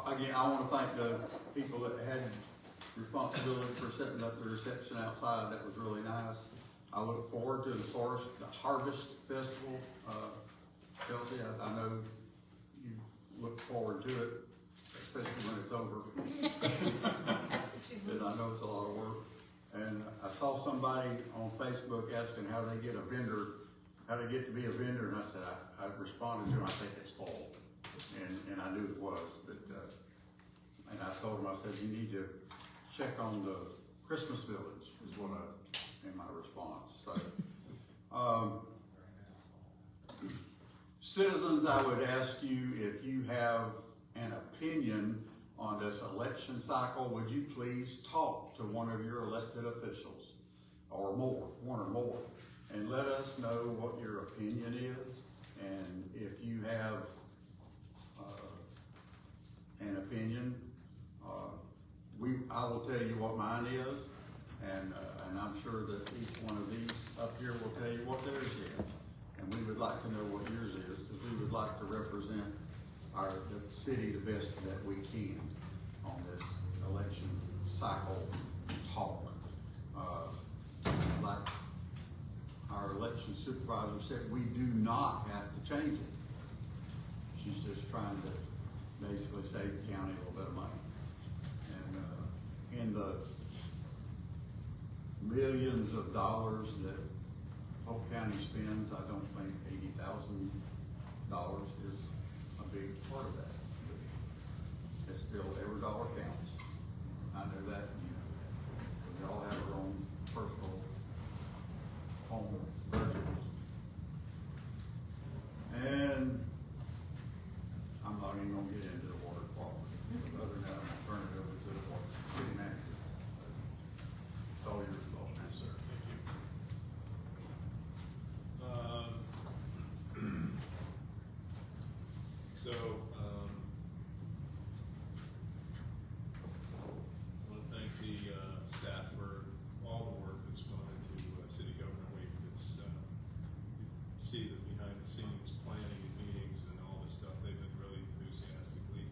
Again, I want to thank the people that had responsibility for setting up the reception outside. That was really nice. I look forward to the Harvest Festival. Chelsea, I know you look forward to it, especially when it's over. Because I know it's a lot of work. And I saw somebody on Facebook asking how they get a vendor, how they get to be a vendor, and I said, I responded to him, I think it's fall. And I knew it was, but, and I told him, I said, you need to check on the Christmas Village, is what in my response. So, citizens, I would ask you if you have an opinion on this election cycle, would you please talk to one of your elected officials or more, one or more, and let us know what your opinion is. And if you have an opinion, I will tell you what mine is, and I'm sure that each one of these up here will tell you what theirs is. And we would like to know what yours is, because we would like to represent the city the best that we can on this election cycle talk. Like our election supervisor said, we do not have to change it. She's just trying to basically save the county a little bit of money. And in the millions of dollars that Polk County spends, I don't think $80,000 is a big part of that. It's still every dollar counts. I know that, we all have our own personal home budgets. And I'm not even gonna get into the water department. Other than that, I'm gonna turn it over to the city manager. It's all yours, boss. Yes, sir. Thank you. I want to thank the staff for all the work that's gone into City Government Week. It's you see the behind the scenes planning and meetings and all this stuff. They've been really enthusiastically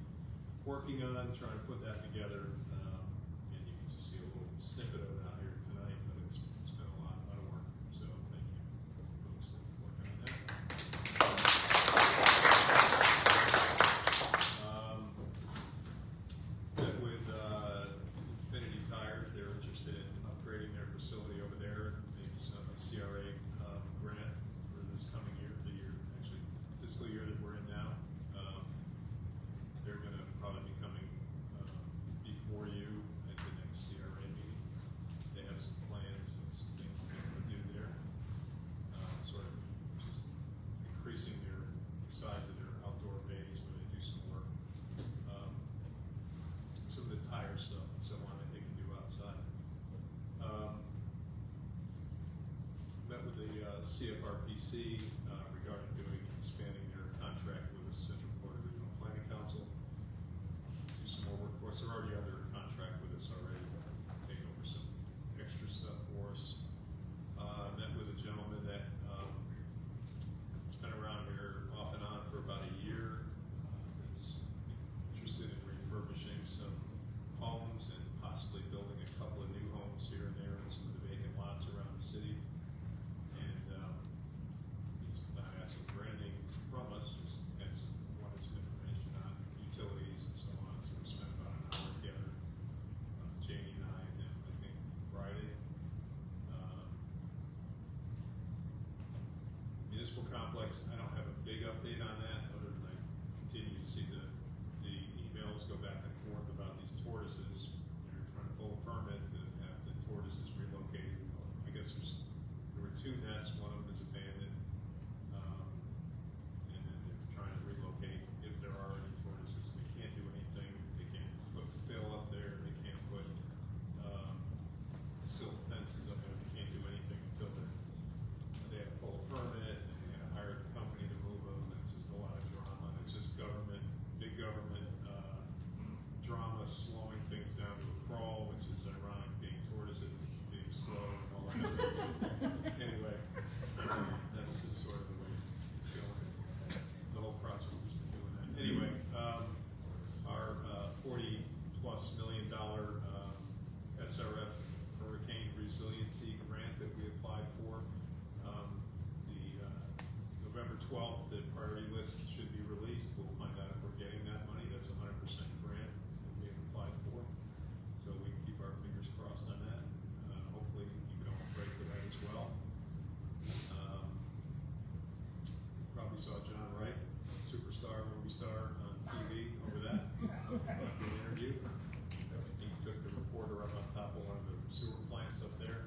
working on trying to put that together. And you can just see a little snippet of it out here tonight, but it's been a lot of work. So thank you, folks, that are working on that. Met with Infinity Tires. They're interested in upgrading their facility over there. Maybe some CRA grant for this coming year, actually fiscal year that we're in now. They're going to probably be coming before you at the next CRA meeting. They have some plans and some things that they want to do there. Sort of just increasing the size of their outdoor bays where they do some work. Some of the tire stuff and so on that they can do outside. Met with the CFRPC regarding expanding their contract with the Central Florida Regional Planning Council. Do some more work for us. They're already under contract with us already to take over some extra stuff for us. Met with a gentleman that has been around here off and on for about a year. That's interested in refurbishing some homes and possibly building a couple of new homes here and there in some of the vacant lots around the city. And he's not asking for anything from us, just wanted some information on utilities and so on. So we spent about an hour together, Janie and I think Friday. Municipal complex, I don't have a big update on that, other than I continue to see the emails go back and forth about these tortoises. They're trying to pull a permit to have the tortoises relocated. I guess there were 2 nests, one of them is abandoned. And then they're trying to relocate if there are any tortoises. They can't do anything. They can't put fill up there. They can't put silt fences up there. They can't do anything until they have to pull a permit and they have to hire the company to move them. It's just a lot of drama. It's just government, big government drama slowing things down to a crawl, which is ironic, being tortoises, being slow and all that. Anyway, 12th, the priority list should be released. We'll find out if we're getting that money. That's 100% grant that we have applied for. So we can keep our fingers crossed on that. Hopefully you can all pray for that as well. Probably saw John Wright, superstar, movie star on TV over that. The interview. He took the reporter up on top of one of the sewer plants up there.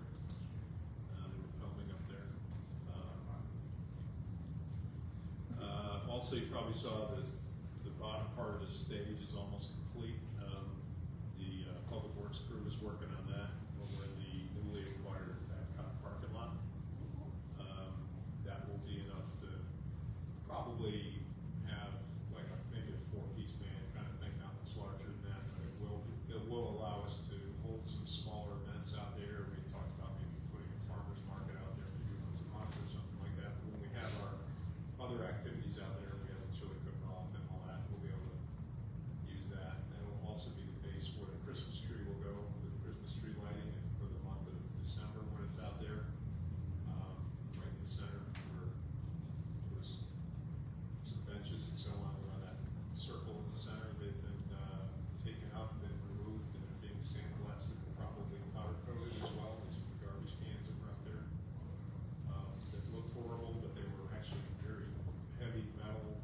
They were filming up there. Also, you probably saw the bottom part of the stage is almost complete. The Public Works crew is working on that over in the newly acquired parking lot. That will be enough to probably have like maybe a 4-piece band kind of thing, not much larger than that, but it will allow us to hold some smaller events out there. We talked about maybe putting a farmer's market out there, maybe once a month or something like that. But when we have our other activities out there, we have a chili cook-off and all that, we'll be able to use that. And it'll also be the base where the Christmas tree will go, for the Christmas tree lighting for the month of December when it's out there. Right in the center where there's some benches and so on around that circle in the center. They've been taken up and removed and are being sandblasted and probably powder coated as well. There's some garbage cans that were out there that looked horrible, but they were actually very heavy metal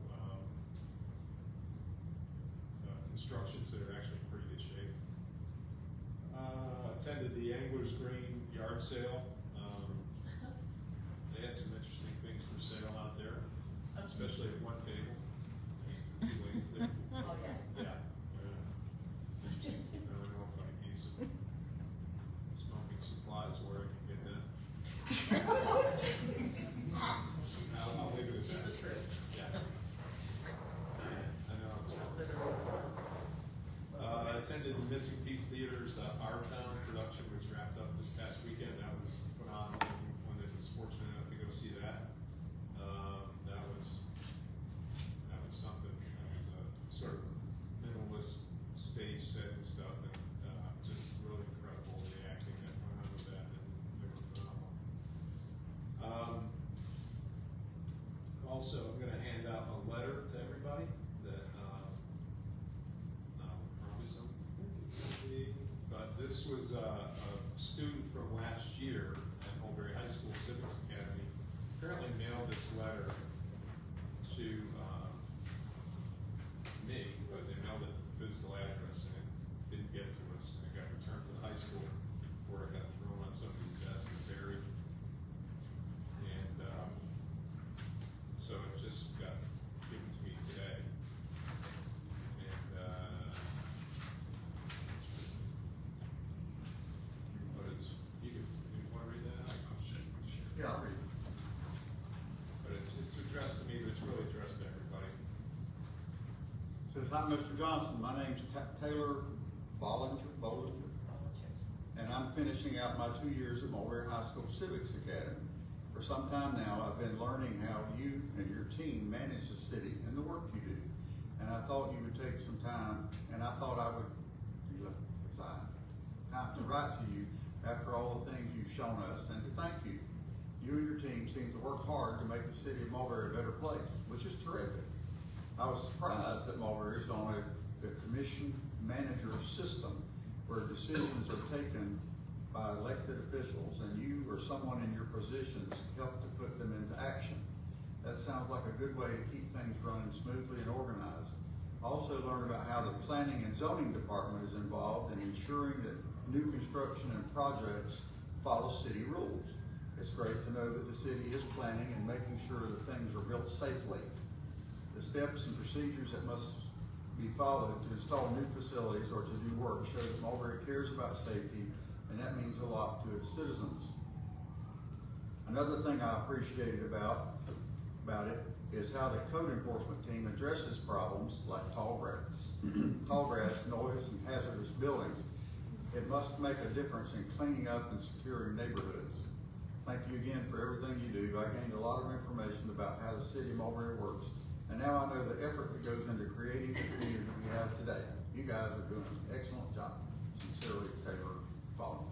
constructions that are actually in pretty good shape. Attended the Anglers Green yard sale. They had some interesting things for sale out there, especially at one table. Oh, yeah. Yeah. Interesting. I don't know if I need some smoking supplies where I can get that. I'll leave it at that. She's a trip. Yeah. I know. It's attended the Missing Piece Theater's Our Town production, which wrapped up this past weekend. That was phenomenal. When I was fortunate enough to go see that. That was something. That was a sort of minimalist stage set and stuff, and just really incredible the acting that went on with that, and they were phenomenal. Also, I'm going to hand out a letter to everybody that probably some, but this was a student from last year at Mulberry High School Civics Academy. Apparently mailed this letter to me, but they mailed it to the physical address and it didn't get to us. And it got returned to the high school where it got thrown on somebody's desk and buried. And so it just got given to me today. And but it's, you want to read that? Yeah, I'll read it. But it's addressed to me, but it's really addressed to everybody. Says, "Hi, Mr. Johnson. My name's Taylor Bollinger, and I'm finishing out my 2 years at Mulberry High School Civics Academy. For some time now, I've been learning how you and your team manage the city and the work you do. And I thought you would take some time, and I thought I would time to write to you after all the things you've shown us and to thank you. You and your team seem to work hard to make the city of Mulberry a better place, which is terrific. I was surprised that Mulberry is on the commission manager system where decisions are taken by elected officials and you or someone in your positions help to put them into action. That sounds like a good way to keep things running smoothly and organized. I also learned about how the planning and zoning department is involved in ensuring that new construction and projects follow city rules. It's great to know that the city is planning and making sure that things are built safely. The steps and procedures that must be followed to install new facilities or to do work show that Mulberry cares about safety, and that means a lot to its citizens. Another thing I appreciated about it is how the code enforcement team addresses problems like tall grass, noise, and hazardous buildings. It must make a difference in cleaning up and securing neighborhoods. Thank you again for everything you do. I gained a lot of information about how the city of Mulberry works, and now I know the effort that goes into creating the community we have today. You guys are doing an excellent job. Sincerely, Taylor Bollinger.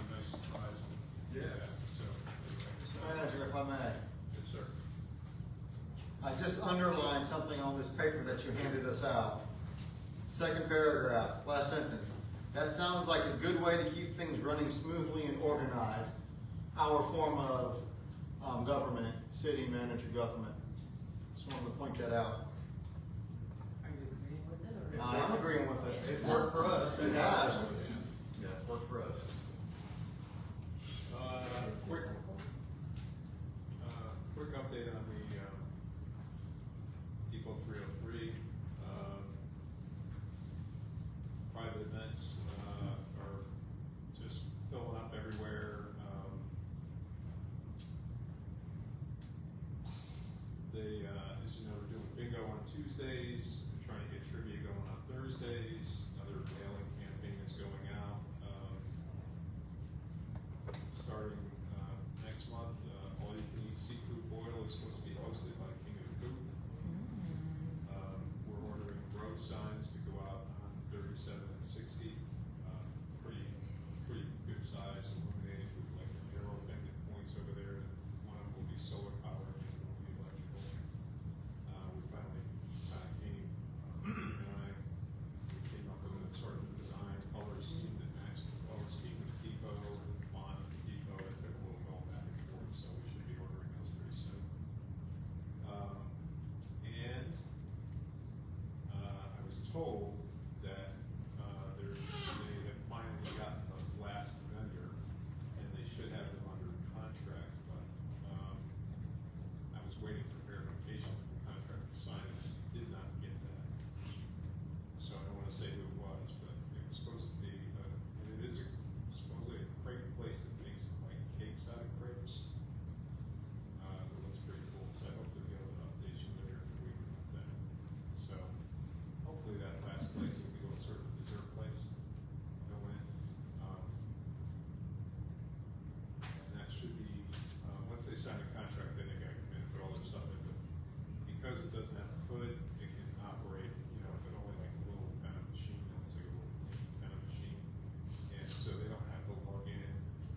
Nice surprise. this paper that you handed us out. Second paragraph, last sentence. That sounds like a good way to keep things running smoothly and organized. Our form of government, city manager government. Just wanted to point that out. Are you agreeing with it, or? I'm agreeing with it. It's worked for us. It has. Yeah, it's worked for us. Quick update on the Depot 303. Private events are just filling up everywhere. They, as you know, we're doing bingo on Tuesdays. We're trying to get trivia going on Thursdays. Another mailing campaign is going out. Starting next month, all you can eat seafood boil is supposed to be hosted by the King of the Coop. We're ordering road signs to go out on 37 and 60. Pretty good size, illuminated with like arrow bended points over there. One of them will be solar powered and one will be electrical. We finally came, we came up with a sort of design color scheme that matches the color scheme of the depot, font of the depot. It took a little going back and forth, so we should be ordering those pretty soon. And I was told that they have finally gotten the last vendor, and they should have them under contract, but I was waiting for verification of the contract to sign, and I did not get that. So I don't want to say who it was, but it was supposed to be, and it is supposedly a crepe place that makes like cakes out of crepes. It looks pretty cool, so I hope to be able to update you later in the week about that. So hopefully that last place will be a sort of dessert place. Go in. And that should be, once they sign the contract, then they gotta come in and put all their stuff in, but because it doesn't have a hood, it can operate, you know, with only like a little kind of machine, it's like a little kind of machine. And so they don't have to log in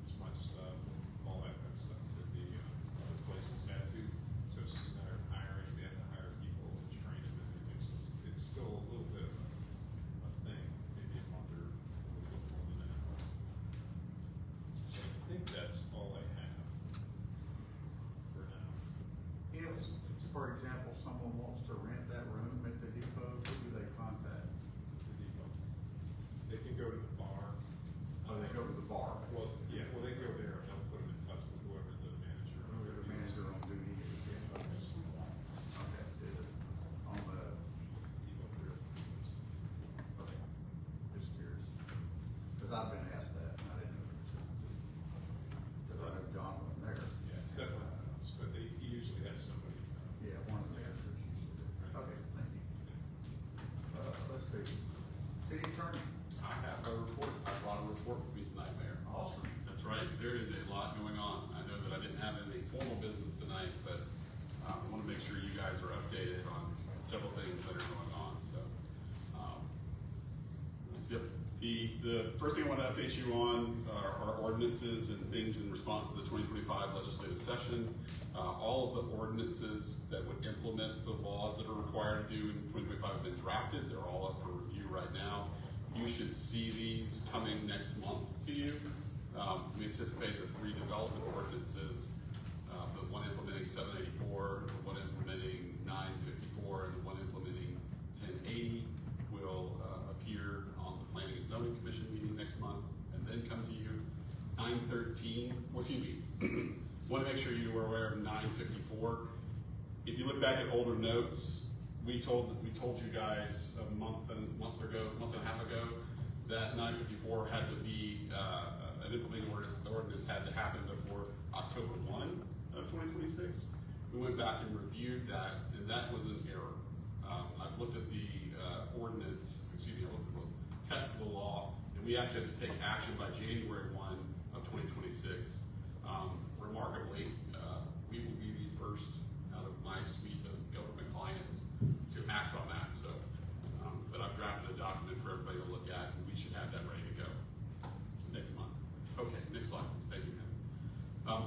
as much stuff, and all that kind of stuff that the other places had to. So it's just a matter of hiring, they have to hire people and train them and everything, so it's still a little bit of a thing, maybe a month or a little bit more than that. So I think that's all I have for now. If, for example, someone wants to rent that room at the depot, who do they contact? The depot. They can go to the bar. Oh, they go to the bar. Well, yeah, well, they go there and they'll put them in touch with whoever the manager. Whoever the manager on duty is. Okay, is it on the Depot 303. Okay, just curious. Because I've been asked that, and I didn't know. Because I know John went there. Yeah, it's definitely not us, but he usually has somebody. Yeah, one of the managers usually do. Okay, thank you. Let's see. City attorney, I have a report. I brought a report with me tonight, Mayor. awesome. That's right. There is a lot going on. I know that I didn't have any formal business tonight, but I want to make sure you guys are updated on several things that are going on. So, yep. The first thing I want to update you on are ordinances and things in response to the 2025 legislative session. All of the ordinances that would implement the laws that are required to do in 2025 have been drafted. They're all up for review right now. You should see these coming next month to you. We anticipate the 3 development ordinances, the one implementing 784, the one implementing 954, and the one implementing 1080 will appear on the Planning and Zoning Commission meeting next month, and then come to you. 913, well, excuse me, want to make sure you are aware of 954. If you look back at older notes, we told you guys a month and a half ago, that 954 had to be an implementing ordinance had to happen before October 1 of 2026. We went back and reviewed that, and that was an error. I've looked at the ordinance, excuse me, I looked at the text of the law, and we actually have to take action by January 1 of 2026. Remarkably, we will be the first out of my suite of government clients to act on that. So, but I've drafted a document for everybody to look at, and we should have that ready to go next month. Okay, next slide, please. Thank you, Matt.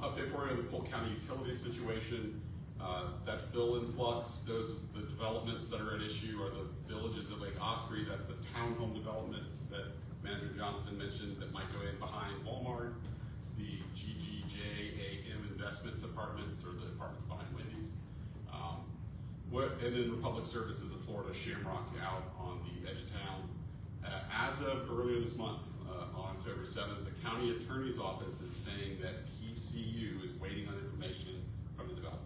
Update for you on the Polk County utility situation. That's still in flux. The developments that are at issue are the villages at Lake Osprey. That's the townhome development that Manager Johnson mentioned that might go in behind Walmart. The GGJAM Investments apartments, or the apartments behind Wendy's. And then Republic Services of Florida, Shamrock out on the edge of town. As of earlier this month, on October 7th, the county attorney's office is saying that PCU is waiting on information from the developer.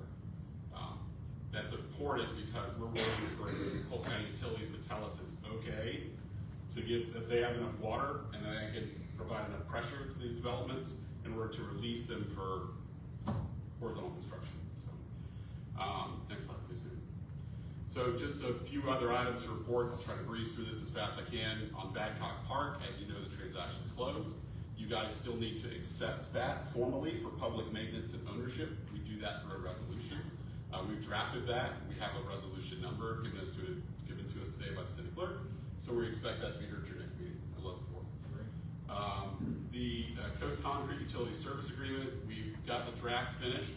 That's important because we're waiting for Polk County Utilities to tell us it's okay to give, that they have enough water and that they can provide enough pressure to these developments in order to release them for horizontal construction. Next slide, please. So just a few other items to report. I'll try to breeze through this as fast as I can. On Badcock Park, as you know, the transaction's closed. You guys still need to accept that formally for public maintenance and ownership. We do that through a resolution. We've drafted that. We have a resolution number given to us today by the city clerk. So we expect that to be heard at your next meeting. I look forward. The Coast Concrete Utility Service Agreement, we've got the draft finished.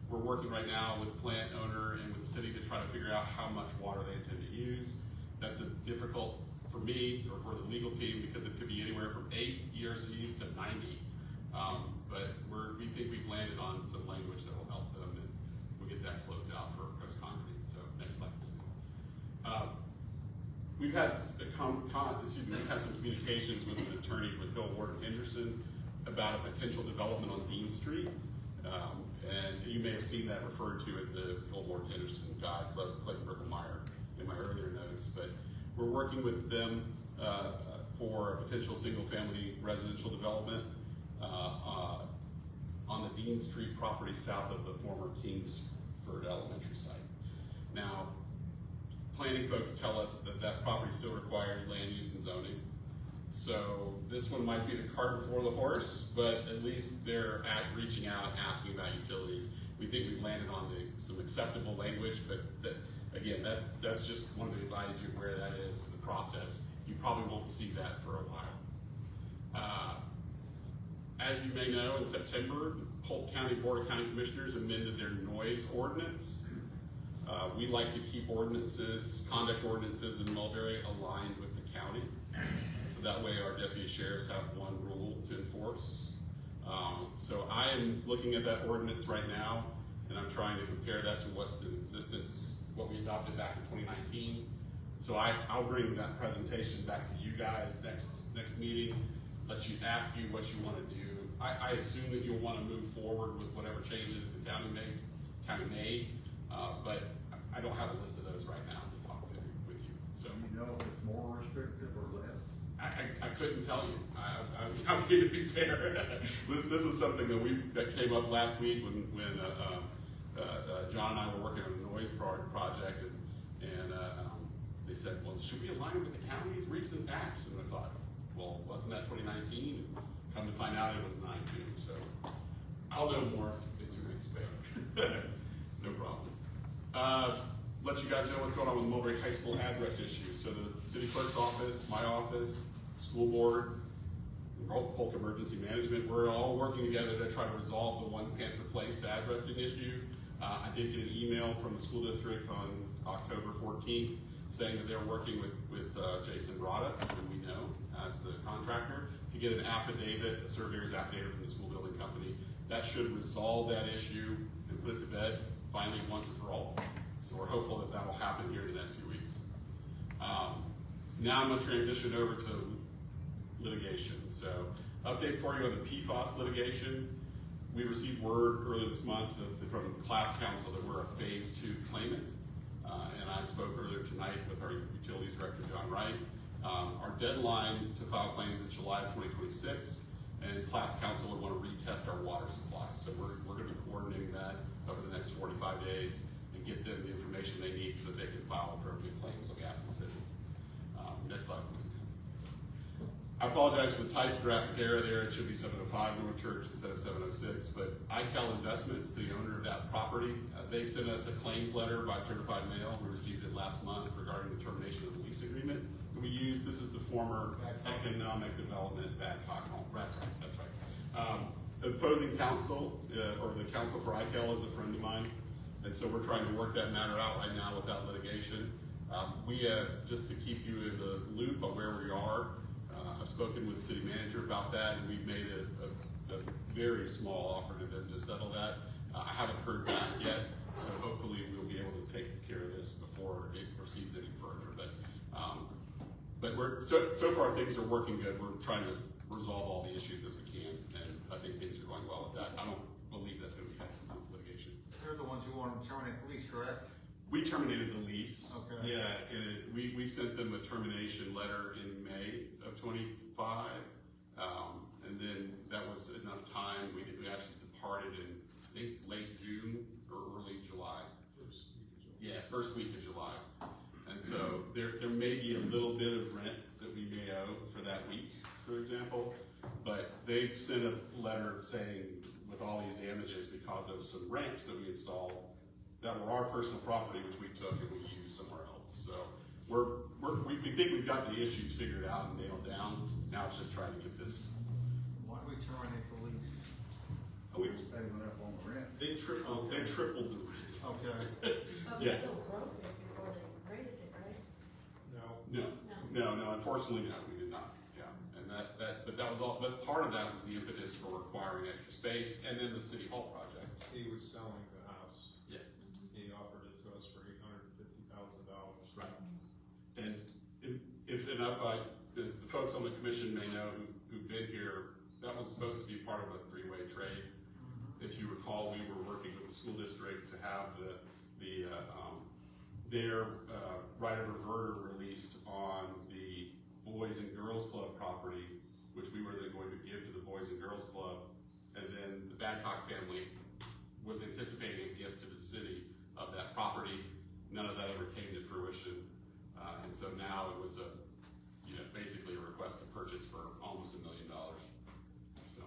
We're working right now with the plant owner and with the city to try to figure out how much water they intend to use. That's difficult for me or for the legal team because it could be anywhere from 8 ERCs to 90. But we think we've landed on some language that will help them, and we'll get that closed out for Coast Concrete. So next slide, please. We've had some communications with an attorney with Hill, Ward, and Henderson about a potential development on Dean Street. And you may have seen that referred to as the Hill, Ward, and Henderson guy, Clayton Bricklemeyer, in my earlier notes. But we're working with them for a potential single-family residential development on the Dean Street property south of the former Kingsford Elementary site. Now, planning folks tell us that that property still requires land use and zoning. So this one might be the cart before the horse, but at least they're reaching out, asking about utilities. We think we've landed on some acceptable language, but again, that's just wanted to advise you where that is in the process. You probably won't see that for a while. As you may know, in September, Polk County Board of County Commissioners amended their noise ordinance. We like to keep conduct ordinances in Mulberry aligned with the county. So that way our deputy sheriffs have one rule to enforce. So I am looking at that ordinance right now, and I'm trying to compare that to what's in existence, what we adopted back in 2019. So I'll bring that presentation back to you guys next meeting, let you ask you what you want to do. I assume that you'll want to move forward with whatever changes the county made, but I don't have a list of those right now to talk to with you. So you know if it's more restrictive or less? I couldn't tell you. I'm going to be fair. This was something that came up last week when John and I were working on a noise project, and they said, well, should we align it with the county's recent acts? And I thought, well, wasn't that 2019? Come to find out it was 9 too. So I'll know more in 2 weeks, babe. No problem. Let you guys know what's going on with the Mulberry High School address issues. So the city clerk's office, my office, school board, Polk Emergency Management, we're all working together to try to resolve the One Panther Place addressing issue. I did get an email from the school district on October 14th saying that they're working with Jason Brada, who we know as the contractor, to get an affidavit, a surveyor's affidavit from the school building company. That should resolve that issue and put it to bed finally once and for all. So we're hopeful that that will happen here in the next few weeks. Now I'm going to transition over to litigation. So update for you on the PFAS litigation. We received word earlier this month from class counsel that we're a phase 2 claimant. And I spoke earlier tonight with our utilities director, John Wright. Our deadline to file claims is July of 2026, and class counsel would want to retest our water supply. So we're going to be coordinating that over the next 45 days and get them the information they need so that they can file appropriate claims on behalf of the city. Next slide, please. I apologize for the typographic error there. It should be 705 North Church instead of 706. But ICAL Investments, the owner of that property, they sent us a claims letter by certified mail. We received it last month regarding the termination of the lease agreement. This is the former Economic Development Badcock home. That's right. Opposing counsel, or the counsel for ICAL, is a friend of mine. And so we're trying to work that matter out right now without litigation. We have, just to keep you in the loop on where we are, I've spoken with the city manager about that, and we've made a very small offer to them to settle that. I haven't heard back yet, so hopefully we'll be able to take care of this before it proceeds any further. But we're so far things are working good. We're trying to resolve all the issues as we can, and I think things are going well with that. I don't believe that's going to be litigation. They're the ones who want to terminate the lease, correct? We terminated the lease. Okay. Yeah, and we sent them a termination letter in May of 25, and then that was enough time. We actually departed in, I think, late June or early July. First week of July. And so there may be a little bit of rent that we may owe for that week, for example, but they've sent a letter saying with all these damages because of some ramps that we installed that were our personal property, which we took and we used somewhere else. So we think we've got the issues figured out and nailed down. Now it's just trying to get this. Why do we terminate the lease? They went up on the rent. They tripled the rent. Okay. But we Yeah. still broke it before they raised it, right? No, unfortunately, no, we did not, yeah. And but that was all, but part of that was the impetus for requiring extra space, and then the city hall project. He was selling the house. Yeah. He offered it to us for $850,000. Right. And as the folks on the commission may know who've been here, that was supposed to be part of a three-way trade. If you recall, we were working with the school district to have their right of reverter released on the Boys and Girls Club property, which we were then going to give to the Boys and Girls Club. And then the Badcock family was anticipating a gift to the city of that property. None of that ever came to fruition. And so now it was basically a request to purchase for almost $1 million. So,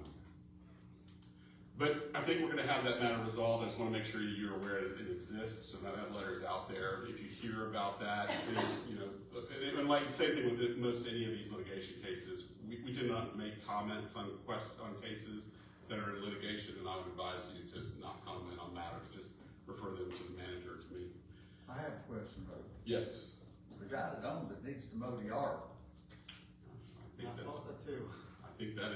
but I think we're going to have that matter resolved. I just want to make sure you're aware that it exists, so that letter is out there. If you hear about that, please, and like same thing with most any of these litigation cases, we do not make comments on cases that are in litigation, and I would advise you to not comment on matters. Just refer them to the manager, to me. I have a question though. Yes. The guy that owns it needs to mow the yard. I thought that too. I think that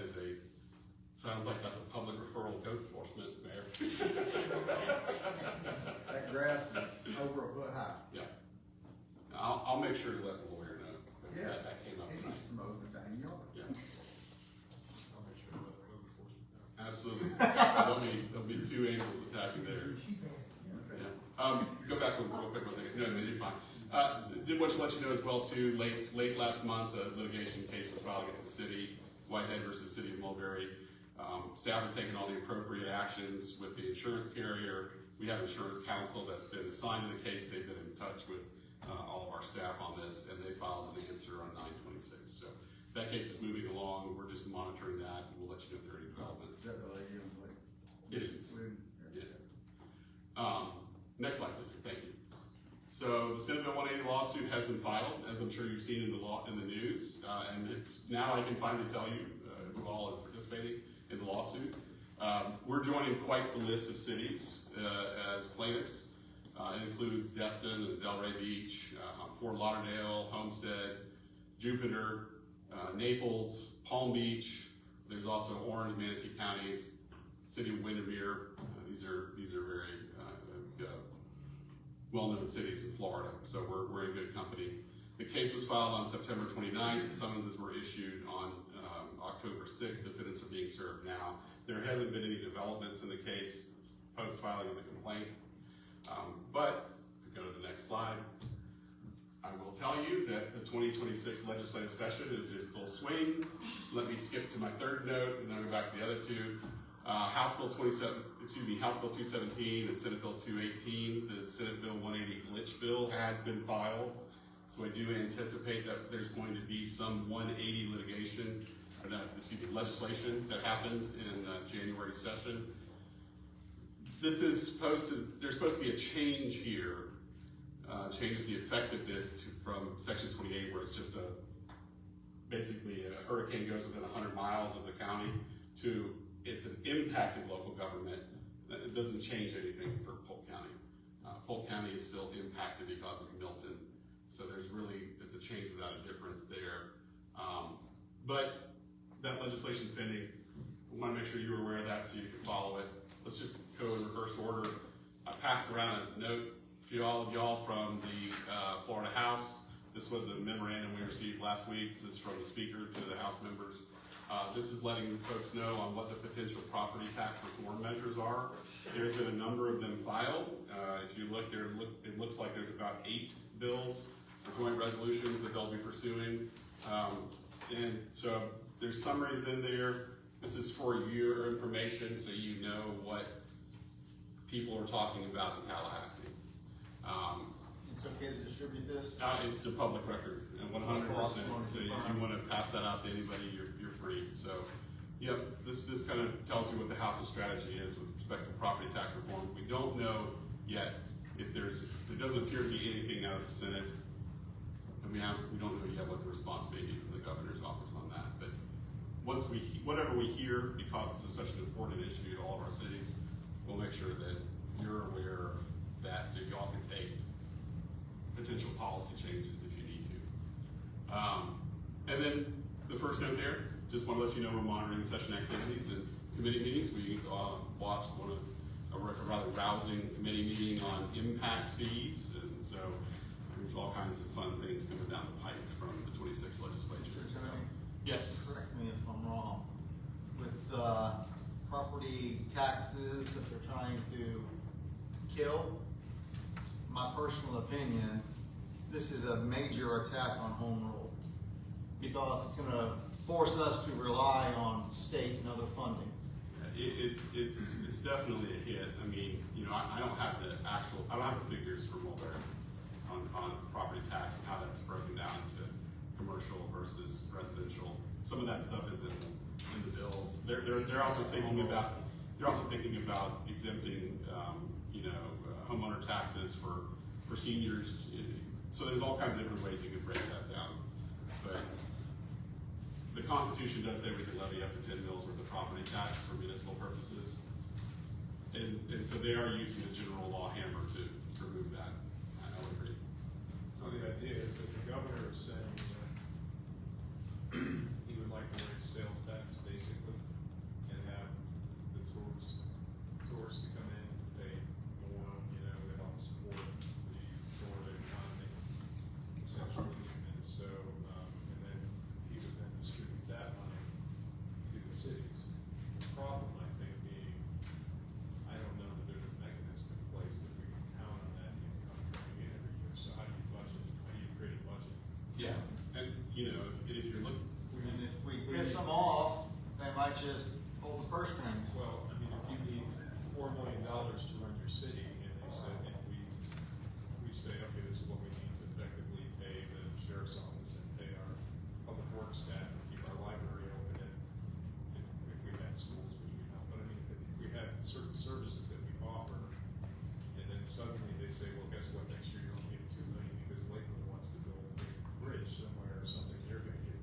sounds like that's a public referral to code enforcement, Mayor. That grass is over a foot high. Yeah. I'll make sure to let the lawyer know. Yeah. That came up He tonight. needs to mow the dang yard. Yeah. I'll make sure to let code enforcement know. Absolutely. So there'll be two angels attacking there. Yeah. Go back real quick one thing. No, you're fine. Did want to let you know as well too, late last month, a litigation case was filed against the city, Whitehead versus City of Mulberry. Staff has taken all the appropriate actions with the insurance carrier. We have insurance counsel that's been assigned to the case. They've been in touch with all of our staff on this, and they filed an answer on 9/26. So that case is moving along. We're just monitoring that, and we'll let you know if there are any developments. Is that really you? It is. Yeah. Next slide, please. Thank you. So the Senate Bill 180 lawsuit has been filed, as I'm sure you've seen in the news, and it's now I can finally tell you who all is participating in the lawsuit. We're joining quite the list of cities as plaintiffs. It includes Destin and Delray Beach, Fort Lauderdale, Homestead, Jupiter, Naples, Palm Beach. There's also Orange, Manatee counties, City of Windermere. These are very well-known cities in Florida, so we're in good company. The case was filed on September 29th. The summonses were issued on October 6th. Defendants are being served now. There hasn't been any developments in the case post-filing of the complaint, but if we go to the next slide, I will tell you that the 2026 legislative session is in full swing. Let me skip to my third note and then go back to the other two. House Bill 217 and Senate Bill 218, the Senate Bill 180 glitch bill has been filed. So I do anticipate that there's going to be some 180 legislation that happens in January session. There's supposed to be a change here, changes the effectiveness from Section 28, where it's just basically a hurricane goes within 100 miles of the county, to it's an impacted local government. It doesn't change anything for Polk County. Polk County is still impacted because of Milton. So it's a change without a difference there. But that legislation's pending. We want to make sure you're aware of that so you can follow it. Let's just go in reverse order. I passed around a note to all of y'all from the Florida House. This was a memorandum we received last week. This is from the Speaker to the House members. This is letting folks know on what the potential property tax reform measures are. There's been a number of them filed. If you look there, it looks like there's about 8 bills or joint resolutions that they'll be pursuing. And so there's summaries in there. This is for your information so you know what people are talking about in Tallahassee. It's okay to distribute this? It's a public record, and 100%. So if you want to pass that out to anybody, you're free. So, yep, this kind of tells you what the House's strategy is with respect to property tax reform. We don't know yet if there doesn't appear to be anything out of the Senate, and we don't know yet what the response may be from the governor's office on that. But whatever we hear, because this is such an important issue to all of our cities, we'll make sure that you're aware of that so y'all can take potential policy changes if you need to. And then the first note there, just want to let you know we're monitoring session activities and committee meetings. We watched a rather rousing committee meeting on impact fees, and so there's all kinds of fun things coming down the pipe from the 26th legislature. So, yes? Correct me if I'm wrong. With property taxes that they're trying to kill, my personal opinion, this is a major attack on home rule because it's going to force us to rely on state and other funding. It's definitely a hit. I mean, I don't have the figures for Mulberry on property tax and how that's broken down into commercial versus residential. Some of that stuff is in the bills. They're also thinking about exempting homeowner taxes for seniors. So there's all kinds of different ways you can break that down. But the Constitution does say we can levy up to 10 mils worth of property tax for municipal purposes. And so they are using the general law hammer to remove that. I would agree. Well, the idea is that the governor is saying that he would like to raise sales tax basically and have the tourists to come in and pay more, to help support the Florida economy essentially. And so, and then he would then distribute that money to the cities. The problem, I think, being, I don't know that there's a mechanism in place that we can count on that income coming in every year. So how do you budget? How do you create a budget? Yeah, and if you're looking, And if we piss them off, they might just hold the purse strings. Well, I mean, if you need $4 million to run your city, and they said, and we say, okay, this is what we need to effectively pay the sheriff's office and pay our public works staff and keep our library open, and if we had schools, which we don't, but I mean, if we had certain services that we offer, and then suddenly they say, well, guess what, next year you're only getting $2 million because Lakeland wants to build a big bridge somewhere or something, you're gonna get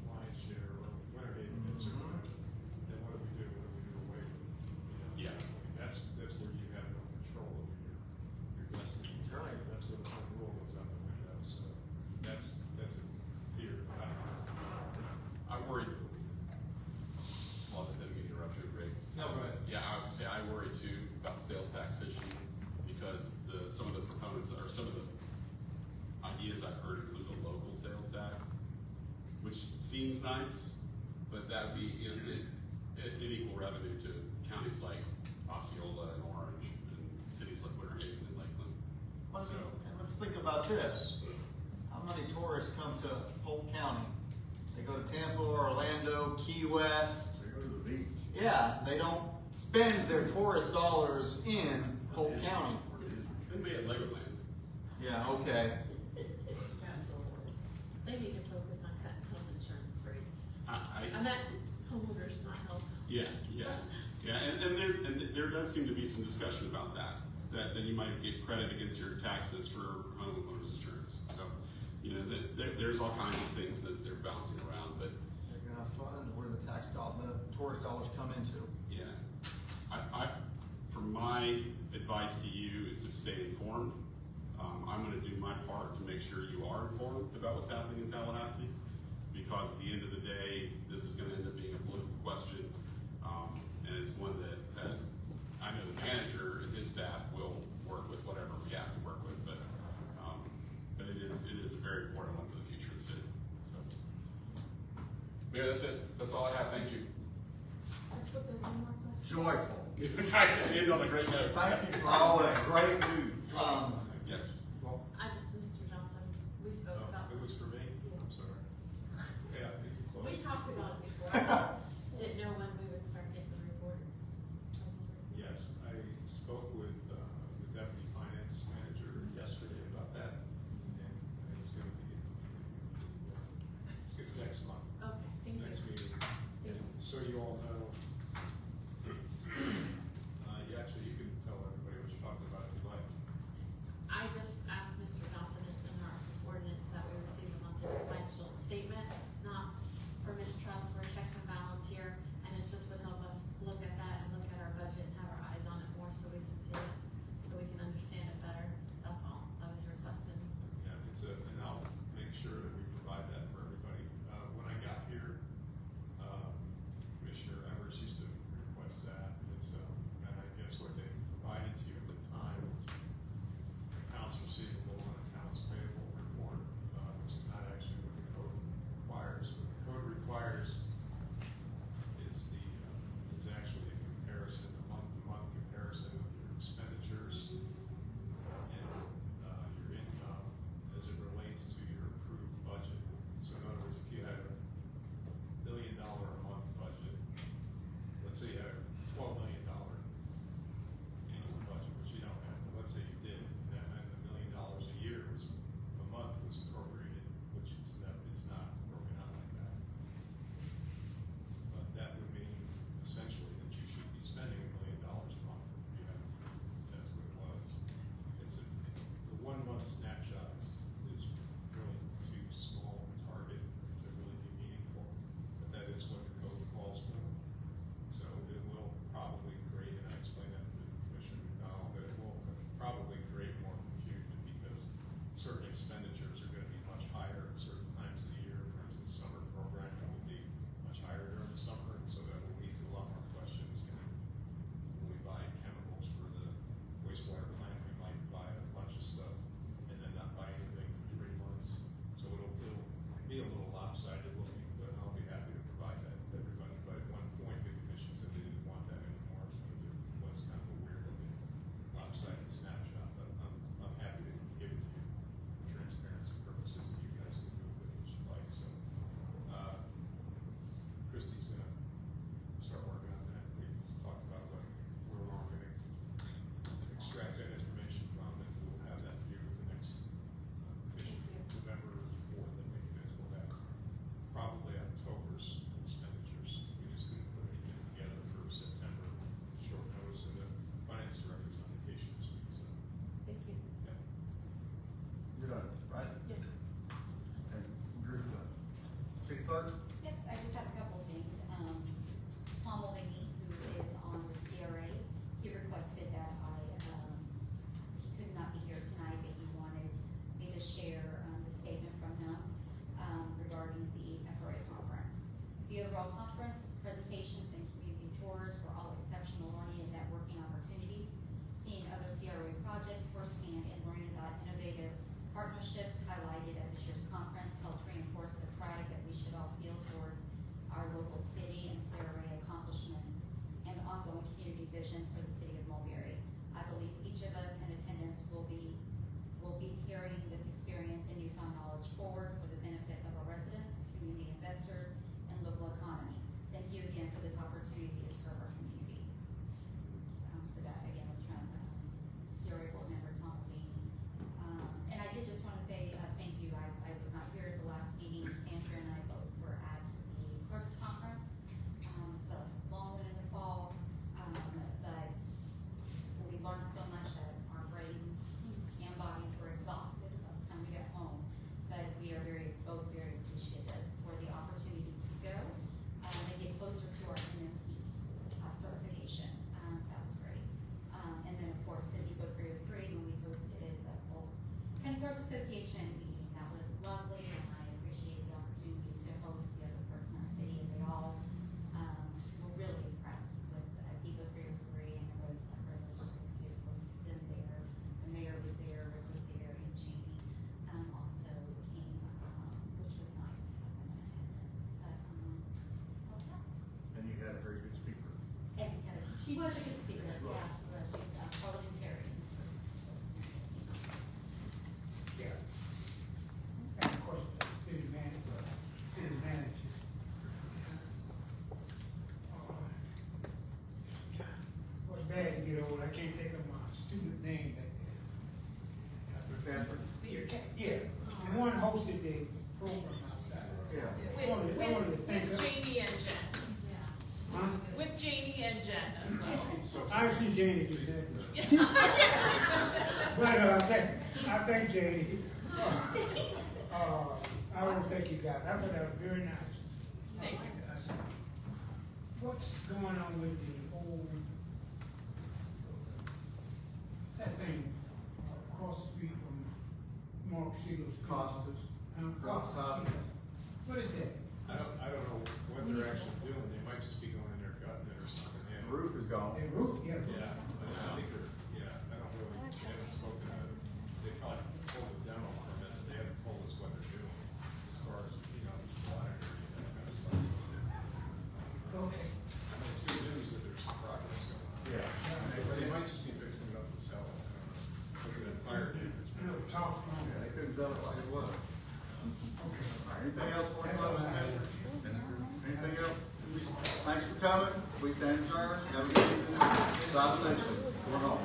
lion's share or Winter Haven or whatever, then what do we do? What do we do away with it? Yeah. That's where you have no control over your destiny. Right. That's where the whole rule goes out the window, so that's a fear. I worry. Well, I didn't mean to interrupt you, Greg. No, go ahead. Yeah, I was gonna say I worry too about the sales tax issue because some of the proponents or some of the ideas I've heard include a local sales tax, which seems nice, but that would be an equal revenue to counties like Osceola and Orange and cities like Winter Haven and Lakeland. So And let's think about this. How many tourists come to Polk County? They go to Tampa, Orlando, Key West. They go to the beach. Yeah, they don't spend their tourist dollars in Polk County. Could be at Legoland. Yeah, okay. They need to focus on cutting home insurance rates. I And that homeowners not help. Yeah, and there does seem to be some discussion about that then you might get credit against your taxes for homeowners insurance. So, there's all kinds of things that they're bouncing around, but They're gonna fund where the tourist dollars come into. yeah, for my advice to you is to stay informed. I'm gonna do my part to make sure you are informed about what's happening in Tallahassee, because at the end of the day, this is gonna end up being a political question, and it's one that I know the manager and his staff will work with whatever we have to work with, but it is a very important one for the future of the city. So, Mayor, that's it. That's all I have. Thank you. Just slip in one more question. Joyful. I ended on a great note. Thank you for all that great news. Yes. Well, Mr. Johnson, we spoke about. It was for me? I'm sorry. Yeah, you can close. We talked about it before, I just didn't know when we would start getting the reports. Yes, I spoke with the deputy finance manager yesterday about that, and it's gonna be, next month, Okay, thank you. next meeting. And so you all know, actually, you can tell everybody what you're talking about if you like. I just asked Mr. Johnson, it's in our ordinance that we receive a monthly financial statement, not for mistrust, for checks and balance here, and it just would help us look at that and look at our budget and have our eyes on it more so we can see it, so we can understand it better. That's all I was requesting. Yeah, and I'll make sure that we provide that for everybody. When I got here, Commissioner Evers used to request that. And I guess what they provided to you at the time was accounts receivable and accounts payable report, which is not actually what the code requires. What the code requires is actually a comparison, a month-to-month comparison of your expenditures and your income as it relates to your approved budget. So in other words, if you had a $1 million a month budget, let's say you had a $12 million annual budget, which you don't have, but let's say you did, and that meant $1 million a year was, a month was appropriated, which it's not broken out like that. But that would mean essentially that you should be spending $1 million a month if you have, that's what it was. The 1 month snapshot is really too small a target to really be meaningful, but that is what the code calls for. So it will probably create, and I explained that to Commissioner McDonald, that it will probably create more confusion because certain expenditures are gonna be much higher at certain times of the year. For instance, summer programming will be much higher during the summer, and so that will lead to a lot more questions. And when we buy chemicals for the wastewater plant, we might buy a bunch of stuff and then not buy anything for 3 months. So it'll be a little lopsided looking, but I'll be happy to provide that to everybody. But at one point, the commission said they didn't want that anymore because it was kind of a weird looking lopsided snapshot. But I'm happy to give it to you for transparency purposes, if you guys can move it as you like. So, Christie's gonna start working on that. We've talked about where we're gonna extract that information from, and we'll have that for you at the next commission, November 4th, I think it is. We'll have probably October's expenditures. We just couldn't put anything together for September, short notice, and the finance director's on vacation this week, so, Thank you. yeah. You're done, right? Yes. Okay, Drew's done. City clerk? Yep, I just have a couple of things. Tom Mulberry, who is on the CRA, he requested that he could not be here tonight, but he wanted me to share the statement from him regarding the FRA conference. The overall conference, presentations and community tours were all exceptional learning and networking opportunities. Seeing other CRA projects firsthand and learning about innovative partnerships highlighted at this year's conference helped reinforce the pride that we should all feel towards our local city and CRA accomplishments and ongoing community vision for the city of Mulberry. I believe each of us in attendance will be carrying this experience and newfound knowledge forward for the benefit of our residents, community investors, and local economy. Thank you again for this opportunity to serve our community. So that again was from CRA board member Tom Mulberry. And I did just want to say thank you. I was not here at the last meeting. Sandra and I both were at the clerks conference. It's a long one in the fall, but we learned so much that our brains and bodies were exhausted by the time we got home. But we are both very appreciative for the opportunity to go and get closer to our NMC certification. That was great. And then of course, the Depot 303, was a good speaker, yeah, she was a parliamentarian. Yeah. I have a question for the city manager. What's bad to get old, I can't think of my student name back there. Catherine? Yeah, the one hosted the program outside. Yeah. I wanted to thank With her. Jamie and Jen. Huh? With Jamie and Jen as well. I see Janie do that. Yeah. But, I thank Janie. I want to thank you guys. I thought that was very nice. Thank you. What's going on with the old, that thing across the street from Mark Sheila's? Costas. Costas. What is that? I don't know what they're actually doing, they might just be going in there gutting it or something. The roof is gone. The roof, yeah. Yeah, I think they're, I don't really, they haven't spoken to it. They probably told the demo permit, but they haven't told us what they're doing as far as, water and that kind of stuff. Okay. I mean, it's good news that there's some progress going on. Yeah. But they might just be fixing it up to sell it, because of that fire damage. No, talk on Yeah, they that. couldn't sell it like it was. Okay. All right, anything else for That's all I have. you? Anything else? Thanks for coming. We stand adjourned. Have a good evening. God bless you. We're home.